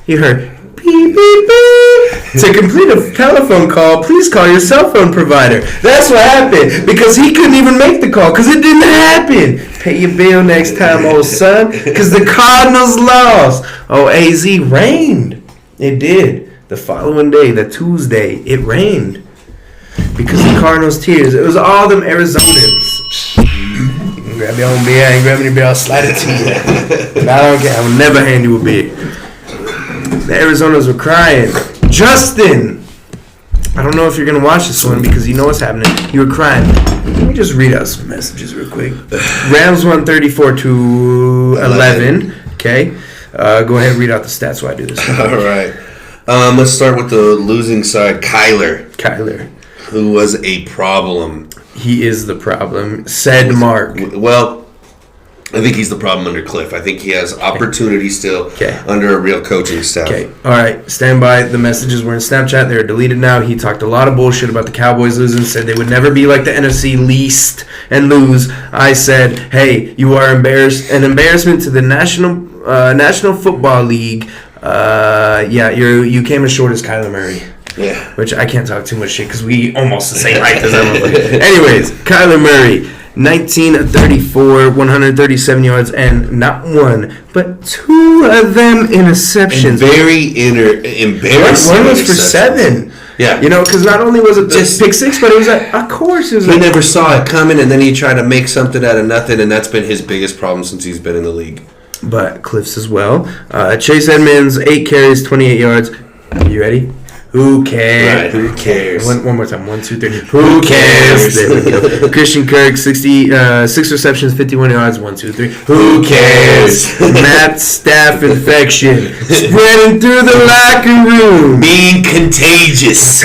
You heard beep, beep, beep. To complete a telephone call, please call your cell phone provider. That's what happened. Because he couldn't even make the call. Because it didn't happen. Pay your bill next time, old son. Because the Cardinals lost. Oh, AZ rained. It did. The following day, the Tuesday, it rained. Because the Cardinals tears. It was all them Arizonans. You can grab your own beer. I ain't grabbing your beer. I'll slide it to you. But I don't care. I will never hand you a beer. The Arizonas were crying. Justin! I don't know if you're going to watch this one because you know what's happening. You were crying. Let me just read out some messages real quick. Rams won 34-11. Okay. Go ahead and read out the stats while I do this. All right. Let's start with the losing side. Kyler. Who was a problem. He is the problem, said Mark. Well, I think he's the problem under Cliff. I think he has opportunity still under a real coaching staff. Okay, all right. Stand by. The messages were in Snapchat. They're deleted now. He talked a lot of bullshit about the Cowboys losing, said they would never be like the NFC least and lose. I said, hey, you are an embarrassment to the National Football League. You came as short as Kyler Murray. Yeah. Which I can't talk too much shit because we almost the same height as everyone. Anyways, Kyler Murray, 19-34, 137 yards, and not one, but 2 of them interceptions. And very embarrassing. One was for 7. Yeah. Because not only was it just pick 6, but it was of course. He never saw it coming, and then he tried to make something out of nothing, and that's been his biggest problem since he's been in the league. But Cliff's as well. Chase Edmonds, 8 carries, 28 yards. You ready? Who cares? Right, who cares? One more time. 1, 2, 3. Who cares? There we go. Christian Kirk, 6 receptions, 51 yards. 1, 2, 3. Who cares? Matt Staff infection spreading through the locker room, being contagious,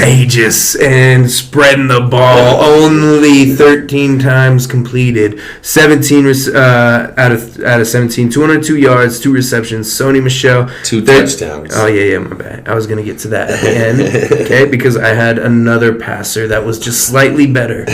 and spreading the ball. Only 13 times completed. 17 out of 17. 202 yards, 2 receptions. Sony Michel, 2 touchdowns. Oh yeah, my bad. I was gonna get to that at the end. Okay, because I had another passer that was just slightly better.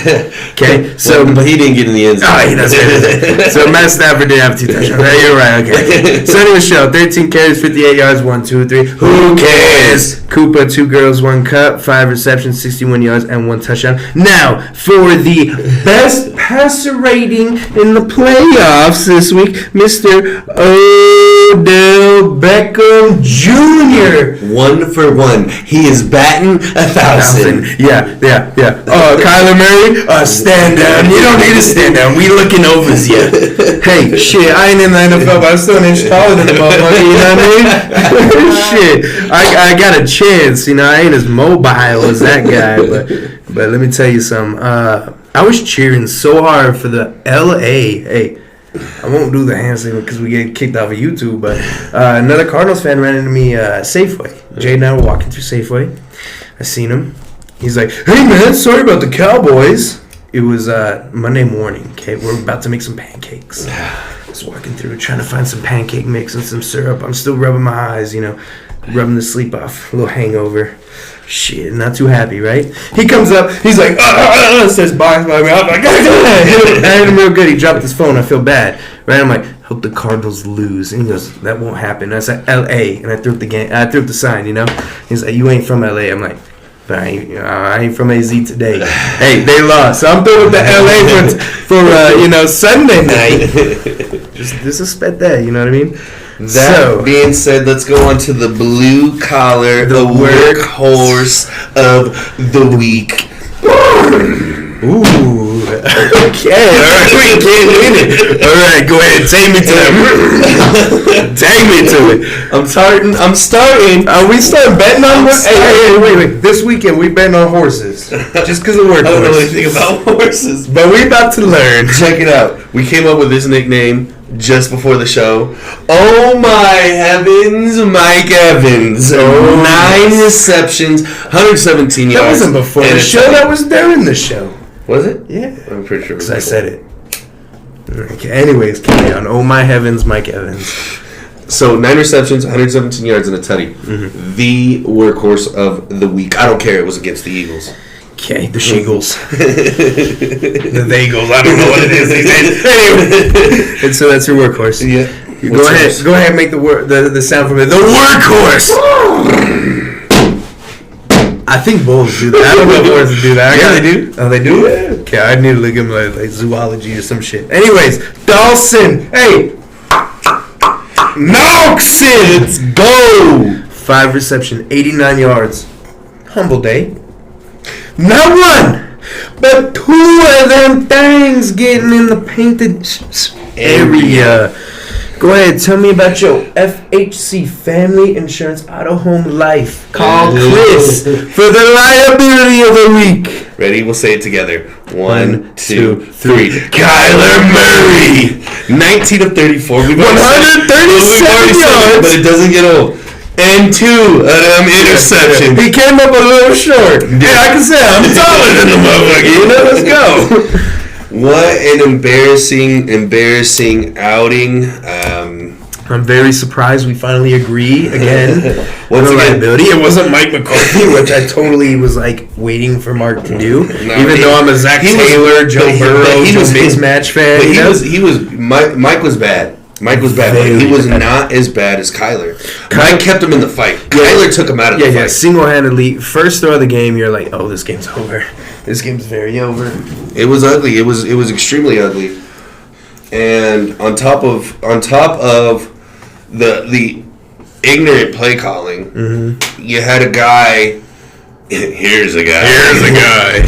Okay, but he didn't get in the end zone. Oh, that's right. So Matt Stafford did have 2 touchdowns. You're right. Okay. Sonny Michel, 13 carries, 58 yards, 1, 2, 3. Who cares? Koopa, 2 girls, 1 cup, 5 receptions, 61 yards, and 1 touchdown. Now for the best passer rating in the playoffs this week, Mr. Odell Beckham Jr. 1 for 1. He is batting 1,000. Yeah. Kyler Murray, stand down. You don't need to stand down. We looking overs you. Hey, shit, I ain't in the NFL, but I'm still an inch taller than the motherfucker. You know what I mean? Shit, I got a chance. I ain't as mobile as that guy, but let me tell you something. I was cheering so hard for the LA. Hey, I won't do the hand signal because we get kicked off of YouTube, but another Cardinals fan ran into me Safeway. Jay and I were walking through Safeway. I seen him. He's like, hey, man, sorry about the Cowboys. It was Monday morning, okay? We're about to make some pancakes. I was walking through trying to find some pancake mix and some syrup. I'm still rubbing my eyes, rubbing the sleep off. A little hangover. Shit, not too happy, right? He comes up, he's like, says bye. I'm like, I hit him real good. He dropped his phone. I feel bad, right? I'm like, hope the Cardinals lose. And he goes, that won't happen. I said, L.A. And I threw up the sign, He's like, you ain't from L.A. I'm like, But I ain't from AZ today. Hey, they lost. So I'm throwing the LA for Sunday night. Just suspect that, you know what I mean? That being said, let's go on to the blue collar, the workhorse of the week. Ooh. Okay, alright, we can't win it. Alright, go ahead, take me to it. Take me to it. I'm starting. Are we starting betting on horses? Hey, wait. This weekend we betting on horses. Just because of work. I don't know anything about horses. But we about to learn. Check it out. We came up with this nickname just before the show. Oh my heavens, Mike Evans. 9 receptions, 117 yards. That wasn't before the show, that was during the show. Was it? Yeah. I'm pretty sure it was. Because I said it. Okay, anyways, carry on. Oh my heavens, Mike Evans. So 9 receptions, 117 yards, and a tutty. Mm-hmm. The workhorse of the week. I don't care. It was against the Eagles. Okay, the Shingles. The Eagles. I don't know what it is these days. Anyway, and so that's your workhorse. Yeah. Go ahead, and make the sound from it. The workhorse. I think bulls do that. I don't know if horses do that. Yeah, they do. Oh, they do? Yeah. Okay, I need to look at like zoology or some shit. Anyways, Dawson. Hey. Noxon. Let's go. 5 reception, 89 yards. Humble day. Not one, but 2 of them things getting in the painted area. Go ahead, tell me about your FHC Family Insurance Auto Home Life. Call Chris for the liability of the week. Ready? We'll say it together. 1, 2, 3. Kyler Murray. 19 of 34. 137 yards. But it doesn't get old. And 2 of them interceptions. He came up a little short. Yeah, I can say I'm taller than the motherfucker. Let's go. What an embarrassing outing. I'm very surprised we finally agree again. Once again, liability. It wasn't Mike McCarthy, which I totally was like waiting for Mark to do. Even though I'm a Zach Taylor, Joe Burrow, Joe Mix-Match fan. Mike was bad. Mike was bad, but he was not as bad as Kyler. Mike kept him in the fight. Kyler took him out of the fight. Yeah, single-handedly. First throw of the game, you're like, oh, this game's over. This game's very over. It was ugly. It was extremely ugly. And on top of the ignorant play calling, you had a guy. Here's a guy.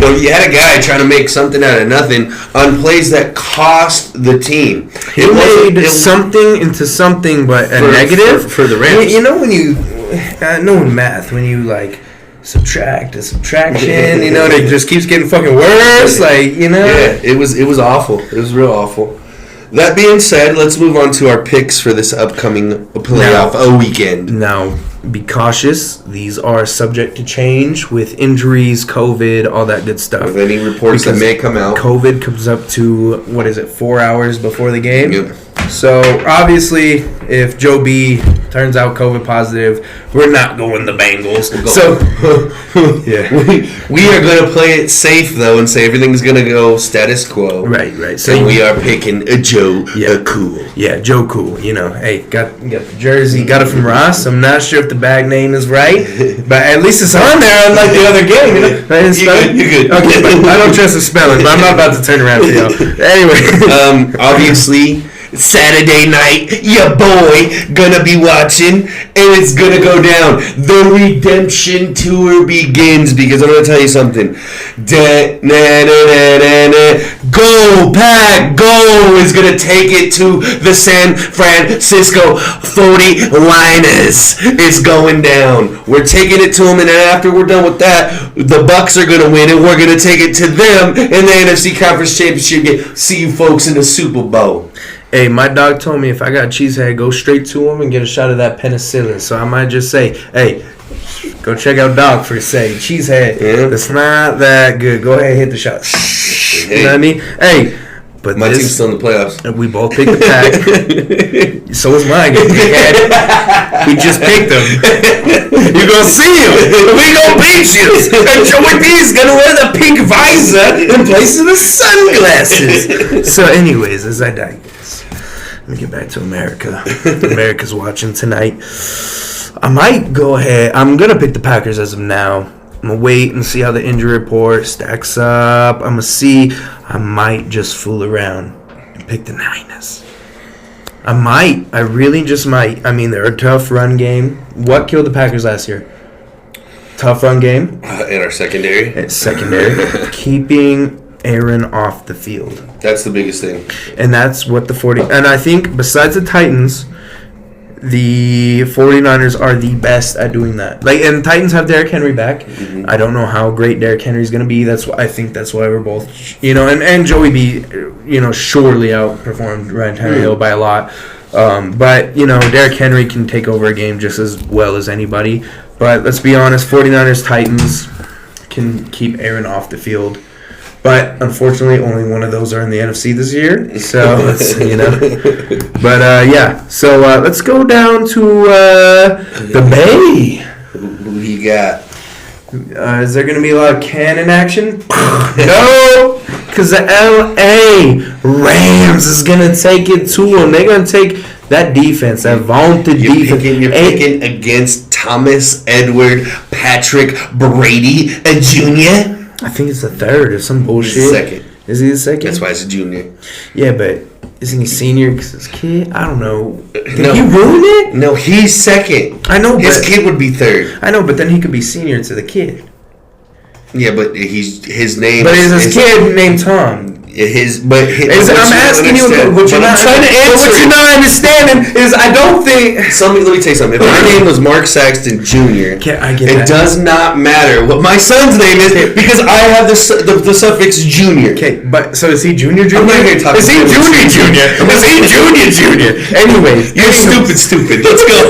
Well, you had a guy trying to make something out of nothing on plays that cost the team. He made something into something, but a negative for the Rams. You know when you in math when you like subtract a subtraction, it just keeps getting fucking worse. Yeah, it was awful. It was real awful. That being said, let's move on to our picks for this upcoming playoff weekend. Now, be cautious. These are subject to change with injuries, COVID, all that good stuff. With any reports that may come out. COVID comes up to, 4 hours before the game? Yep. So, obviously, if Joe B turns out COVID positive, we're not going the Bengals. Yeah. We are going to play it safe, though, and say everything's going to go status quo. Right. So we are picking a Joe Cool. Yeah, Joe Cool. Hey, got the jersey, got it from Ross. I'm not sure if the bag name is right, but at least it's on there, unlike the other game. You're good. Okay, but I don't trust the spelling, but I'm not about to turn around for y'all. Anyway. Obviously, Saturday night, your boy gonna be watching, and it's gonna go down. The redemption tour begins, because I'm gonna tell you something. Go Pack Go is gonna take it to the San Francisco 49ers. It's going down. We're taking it to them, and then after we're done with that, the Bucks are gonna win, and we're gonna take it to them in the NFC Conference Championship game. See you folks in the Super Bowl. Hey, my dog told me if I got cheesehead, go straight to him and get a shot of that penicillin. So I might just say, hey, go check out Dog for say cheesehead. Yeah. It's not that good. Go ahead and hit the shot. Hey. You know what I mean? Hey, but my team's still in the playoffs. We both picked the pack. So is mine. We just picked them. You're going to see him. We going to beat you. And Joey B is going to wear the pink visor in place of the sunglasses. So anyways, as I digress, let me get back to America. America's watching tonight. I might go ahead. I'm going to pick the Packers as of now. I'm going to wait and see how the injury report stacks up. I'm going to see. I might just fool around and pick the Niners. I might. I really just might. I mean, they're a tough run game. What killed the Packers last year? Tough run game. In our secondary. It's secondary. Keeping Aaron off the field. That's the biggest thing. And that's what the 40... And I think besides the Titans, the 49ers are the best at doing that. And the Titans have Derrick Henry back. Mm-hmm. I don't know how great Derrick Henry's going to be. I think that's why we're both... and Joey B, surely outperformed Ryan Tannehill by a lot. But, Derrick Henry can take over a game just as well as anybody. But let's be honest, 49ers, Titans can keep Aaron off the field. But unfortunately, only one of those are in the NFC this year. So, But, yeah. So, let's go down to the Bay. Who you got? Is there going to be a lot of cannon action? No! Because the L.A. Rams is going to take it to them. They're going to take that defense, that vaunted defense. You're picking against Thomas, Edward, Patrick, Brady, a junior? I think it's the third or some bullshit. He's the second. Is he the second? That's why he's a junior. Yeah, but isn't he senior because his kid? I don't know. Did he ruin it? No, he's second. I know, his kid would be third. I know, but then he could be senior to the kid. Yeah, but his name. But is his kid named Tom? I'm asking you what you're not trying to answer. What you're not understanding is I don't think. Let me tell you something. If my name was Mark Saxton Jr., it does not matter what my son's name is because I have the suffix junior. Okay, but so is he junior? I'm not going to talk. Is he junior? Is he junior? Anyways, you're stupid. Let's go.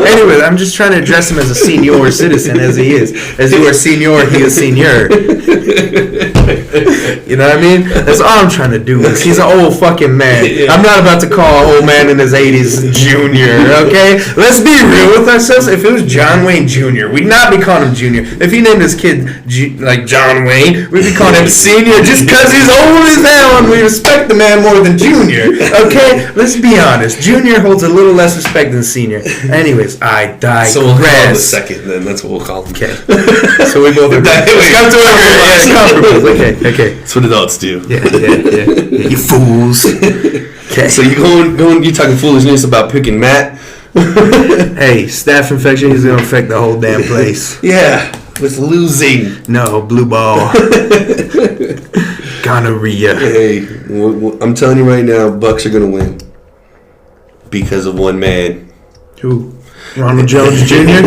Anyways, I'm just trying to address him as a senior citizen as he is. As you are senior, he is senior. You know what I mean? That's all I'm trying to do. He's an old fucking man. Yeah. I'm not about to call an old man in his 80s junior, okay? Let's be real with ourselves. If it was John Wayne Jr., we'd not be calling him junior. If he named his kid John Wayne, we'd be calling him senior just because he's old as hell and we respect the man more than junior, okay? Let's be honest. Junior holds a little less respect than senior. Anyways, I digress. So we'll call him the second then. That's what we'll call him. Okay. So we both agree. Okay. That's what adults do. Yeah. You fools. Okay. So you talking foolishness about picking Matt? Hey, staph infection is gonna affect the whole damn place. Yeah, with losing. No, blue ball. Gonorrhea. Hey, I'm telling you right now, Bucks are gonna win because of one man. Who? Ronald Jones Jr.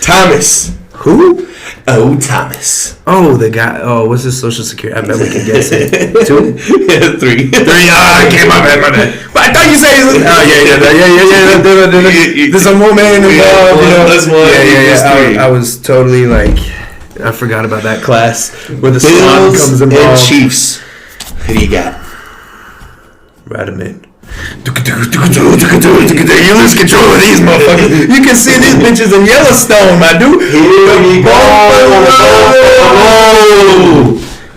Thomas. Who? Oh, Thomas. Oh, the guy. Oh, what's his social security? I bet we can guess it. 2? Yeah, 3. 3. Okay, my bad. But I thought you said. Yeah. There's a woman involved. That's one. Yeah. I was totally I forgot about that class where the swan comes involved. And Chiefs. Who do you got? Radaman. You lose control of these motherfuckers. You can see these bitches in Yellowstone, my dude. Here we go.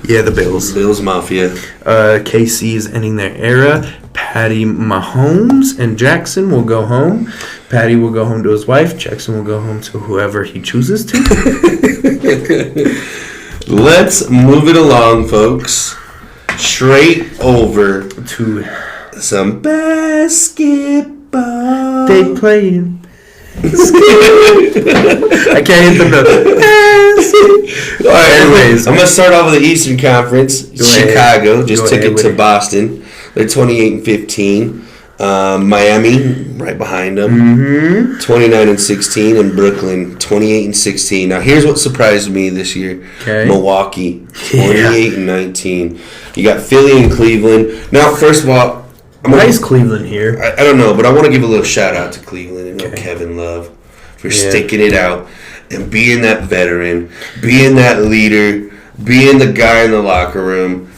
Yeah, the Bills. Bills Mafia. KC is ending their era. Patty Mahomes and Jackson will go home. Patty will go home to his wife. Jackson will go home to whoever he chooses to. Let's move it along, folks. Straight over to some basketball. They playing. I can't hit the note. All right, anyways, I'm gonna start off with the Eastern Conference. Chicago just took it to Boston. They're 28-15. Miami right behind them, 29-16, and Brooklyn 28-16. Now here's what surprised me this year: Milwaukee 28-19. You got Philly and Cleveland. Now, first of all, why is Cleveland here? I don't know, but I want to give a little shout out to Cleveland and Kevin Love for sticking it out and being that veteran, being that leader, being the guy in the locker room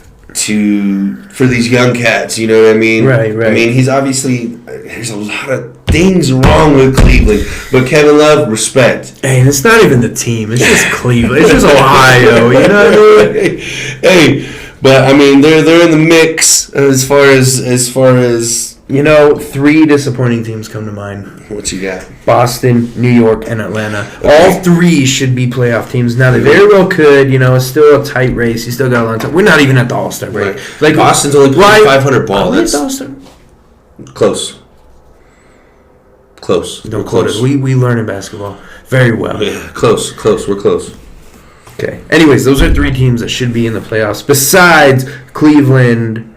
for these young cats. You know what I mean? Right. I mean, he's obviously there's a lot of things wrong with Cleveland, but Kevin Love, respect. Hey, and it's not even the team; it's just Cleveland. It's just Ohio. You know what I mean? Hey. But I mean, they're in the mix as far as Three disappointing teams come to mind. What you got? Boston, New York, and Atlanta. Okay. All three should be playoff teams. Now, they very well could. It's still a tight race. You still got a long time. We're not even at the All-Star break. Right. Like Boston's only playing 500 ball. That's the All-Star. Close. Don't quote us. We learn in basketball very well. Yeah, close. We're close. Okay. Anyways, those are three teams that should be in the playoffs. Besides Cleveland.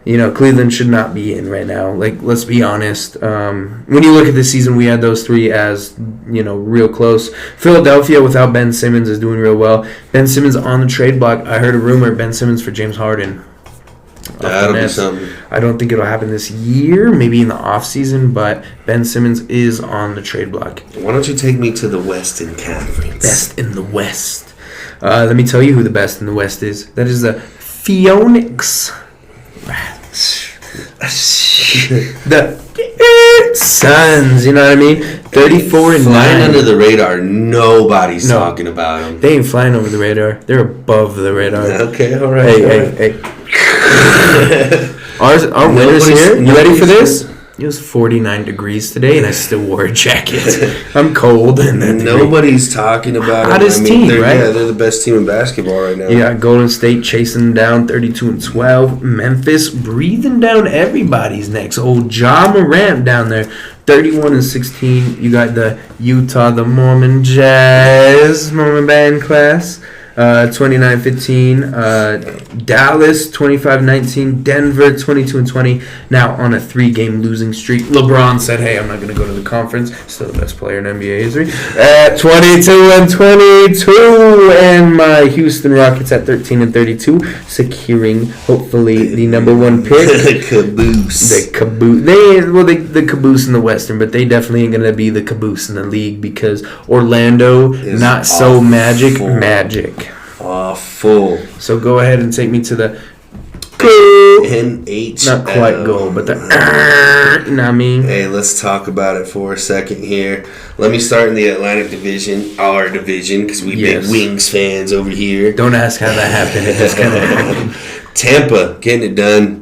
Cleveland should not be in right now. Let's be honest. When you look at the season, we had those three as, real close. Philadelphia, without Ben Simmons, is doing real well. Ben Simmons on the trade block. I heard a rumor, Ben Simmons for James Harden. That'll be something. I don't think it'll happen this year, maybe in the offseason, but Ben Simmons is on the trade block. Why don't you take me to the Western Conference? Best in the West. Let me tell you who the best in the West is. That is the Phoenix the Suns, you know what I mean? 34-9. Flying under the radar. Nobody's talking about them. They ain't flying over the radar. They're above the radar. Okay, all right. Hey. Our winter's here. You ready for this? It was 49 degrees today, and I still wore a jacket. I'm cold. And nobody's talking about it. Hottest team, right? Yeah, they're the best team in basketball right now. You got Golden State chasing down 32-12. Memphis breathing down everybody's necks. Old Ja Morant down there, 31-16. You got the Utah, the Mormon band class. 29-15, Dallas 25-19, Denver 22-20. Now on a 3-game losing streak. LeBron said, "Hey, I'm not going to go to the conference." Still the best player in NBA history. At 22-22, and my Houston Rockets at 13-32, securing hopefully the number 1 pick. The caboose. The caboose in the Western, but they definitely ain't going to be the caboose in the league because Orlando not so magic. Awful. So go ahead and take me to the NHL. Not quite goal, but the you know what I mean? Hey, let's talk about it for a second here. Let me start in the Atlantic Division, our division, because we big Wings fans over here. Don't ask how that happened. It just kind of happened. Tampa getting it done.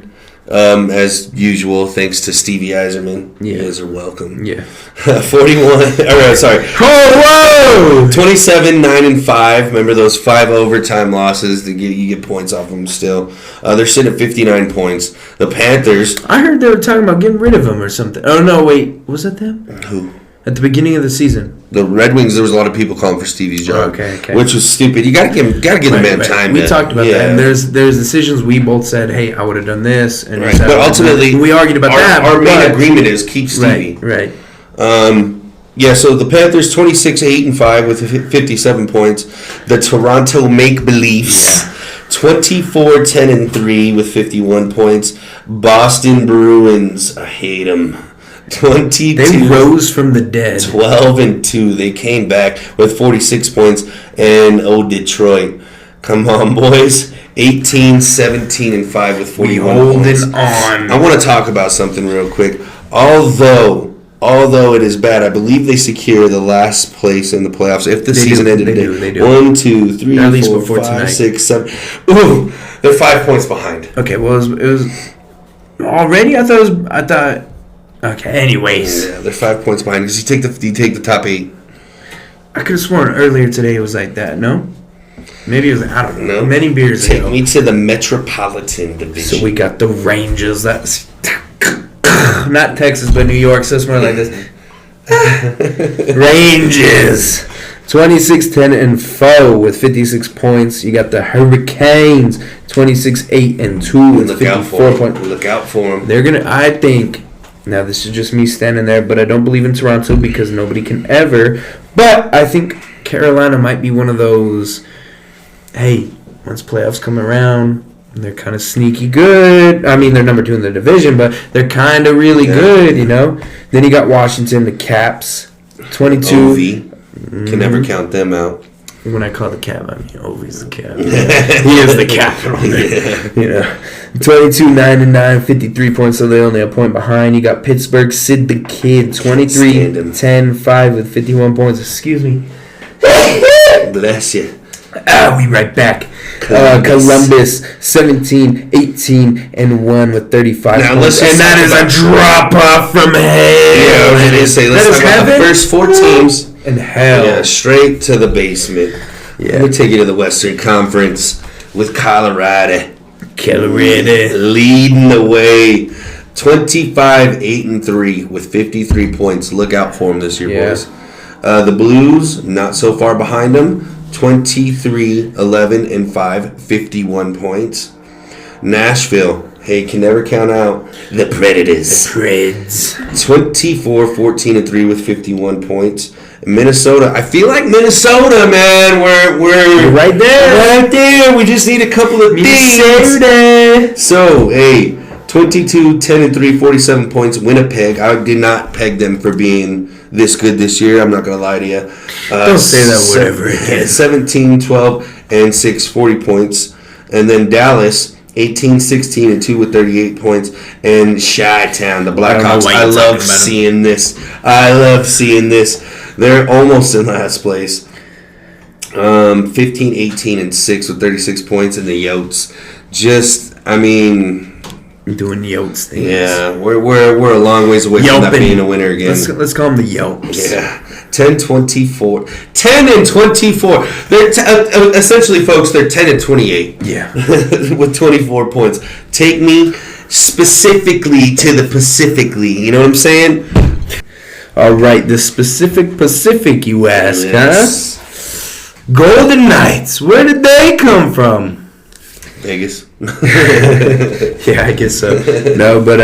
As usual, thanks to Stevie Eiserman. Yeah. You guys are welcome. Yeah. 27-9-5. Remember those 5 overtime losses? You get points off them still. They're sitting at 59 points. The Panthers. I heard they were talking about getting rid of them or something. Oh, no, wait. Was that them? Who? At the beginning of the season. The Red Wings, there was a lot of people calling for Stevie's job. Okay. Which was stupid. You gotta give the man time. We talked about that, and there's decisions we both said, "Hey, I would have done this," and but ultimately we argued about that. Our main agreement is keep Stevie. Right. So the Panthers 26-8-5 with 57 points. The Toronto Make Believes 24-10-3 with 51 points. Boston Bruins, I hate them. 22. They rose from the dead. 12-2. They came back with 46 points. And Detroit. Come on, boys. 18-17-5 with 41 points. Holding on. I want to talk about something real quick. Although it is bad, I believe they secure the last place in the playoffs if the season ended today. They do. 1, 2, 3, 4, 5, 6, 7. Ooh, they're 5 points behind. Okay, well, it was already. I thought. Okay. Anyways, yeah, they're 5 points behind because you take the top 8. I could have sworn earlier today it was like that. No, maybe it was. I don't know. Many beers Take ago. me to the Metropolitan Division. So we got the Rangers. That's not Texas, but New York. So it's more like this. Rangers. 26-10-4 with 56 points. You got the Hurricanes. 26-8-2 with 54 points. Look out for them. They're gonna. I think. Now, this is just me standing there, but I don't believe in Toronto because nobody can ever. But I think Carolina might be one of those, hey, once playoffs come around, they're kind of sneaky good. I mean, they're number 2 in the division, but they're kind of really good, you know? Then you got Washington, the Caps, 22. OV. Can never count them out. When I call the Cap, I mean, Ovi's the Cap. He is the Cap. You know, 22-9-9, 53 points, so they're only a point behind. You got Pittsburgh, Sid the Kid, 23-10-5 with 51 points. Excuse me. Bless you. We right back. Columbus 17-18-1 with 35 now, points. And that is a drop off from hell. Yeah, I didn't say. Let's talk about the first 4 teams. And hell. Yeah, straight to the basement. Yeah. Let me take you to the Western Conference with Colorado. Leading the way. 25-8-3 with 53 points. Look out for them this year, boys. The Blues, not so far behind them. 23-11-5, 51 points. Nashville, hey, can never count out the Predators. The Preds. 24-14-3 with 51 points. Minnesota, I feel like Minnesota, man, we're right there. Right there. We just need a couple of things. So, hey, 22-10-3, 47 points. Winnipeg, I did not peg them for being this good this year. I'm not going to lie to you. Don't say that whatever again. 17-12-6, 40 points. And then Dallas, 18-16-2 with 38 points. And Chi-Town, the Blackhawks. I love seeing this. They're almost in last place. 15-18-6 with 36 points. And the Yotes, doing Yotes things. Yeah, we're a long ways away from that being a winner again. Let's call them the Yelps. Yeah, 10-24. 10-24. They're essentially, folks, they're 10-28. Yeah, with 24 points. Take me specifically to the Pacifically. You know what I'm saying? All right, the Pacific, you ask, yes. Huh? Golden Knights. Where did they come from? Vegas. Yeah, I guess so. No, but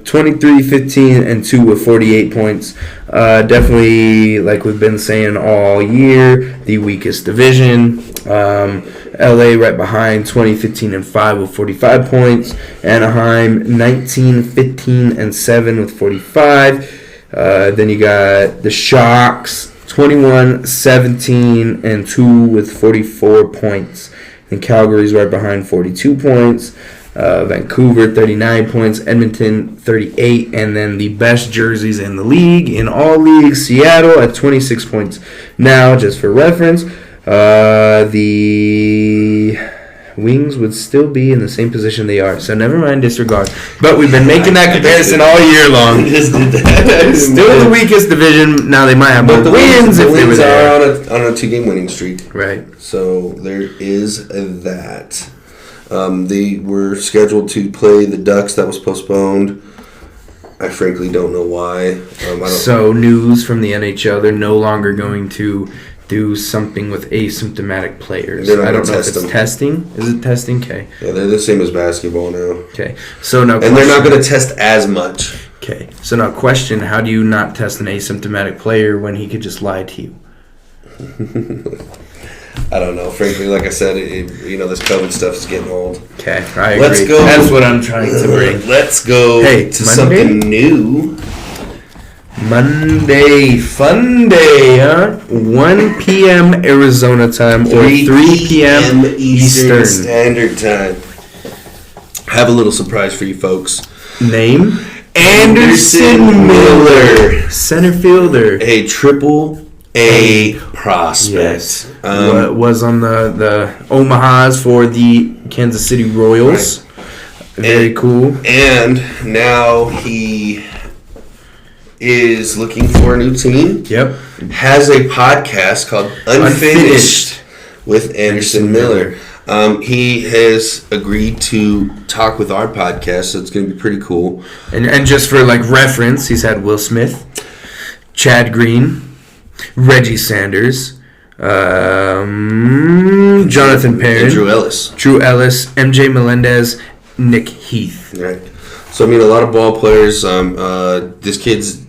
23-15-2 with 48 points. Definitely, like we've been saying all year, the weakest division. LA right behind, 20-15-5 with 45 points. Anaheim 19-15-7 with 45. Then you got the Sharks 21-17-2 with 44 points. And Calgary's right behind, 42 points. Vancouver, 39 points. Edmonton, 38. And then the best jerseys in the league, in all leagues, Seattle at 26 points. Now, just for reference, the Wings would still be in the same position they are. So never mind, disregard. But we've been making that comparison all year long. Still the weakest division. Now they might have more wins if they were there. On a 2-game winning streak. Right. So there is that. They were scheduled to play the Ducks. That was postponed. I frankly don't know why. So news from the NHL, they're no longer going to do something with asymptomatic players. I don't know if it's testing. Is it testing? Okay. Yeah, they're the same as basketball now. Okay. So now, and they're not going to test as much. Okay. So now, question: how do you not test an asymptomatic player when he could just lie to you? I don't know. Frankly, like I said, this COVID stuff is getting old. Okay, I agree. Let's go. That's what I'm trying to bring. Let's go to something new. Monday, fun day, huh? 1 p.m. Arizona time or 3 p.m. Eastern Standard Time. I have a little surprise for you folks. Name? Anderson Miller. Center fielder. A Triple-A prospect. Yes. Was on the Omahas for the Kansas City Royals. Right. Very cool. And now he is looking for a new team. Yep. Has a podcast called Unfinished with Anderson Miller. He has agreed to talk with our podcast, so it's going to be pretty cool. And just for reference, he's had Will Smith, Chad Green, Reggie Sanders, Jonathan Perrin, Drew Ellis, MJ Melendez, Nick Heath. Right. So a lot of ball players. This kid's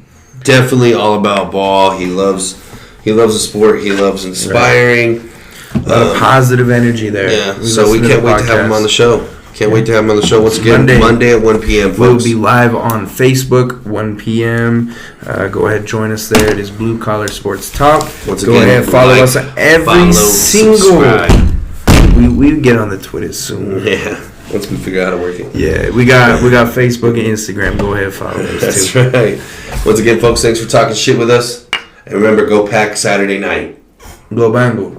definitely all about ball. He loves the sport. He loves inspiring. Right. A lot of positive energy there. Yeah. So we can't wait to have him on the show. Wait to have him on the show once again. Monday at 1 p.m. folks. We'll be live on Facebook 1 p.m. Go ahead, join us there. It is Blue Collar Sports Talk. Go ahead, follow us on every single. We get on the Twitter soon. Yeah. Once we figure out how to work it. Yeah, we got Facebook and Instagram. Go ahead, follow us too. That's right. Once again, folks, thanks for talking shit with us. And remember, go Pack Saturday night. Go Bango.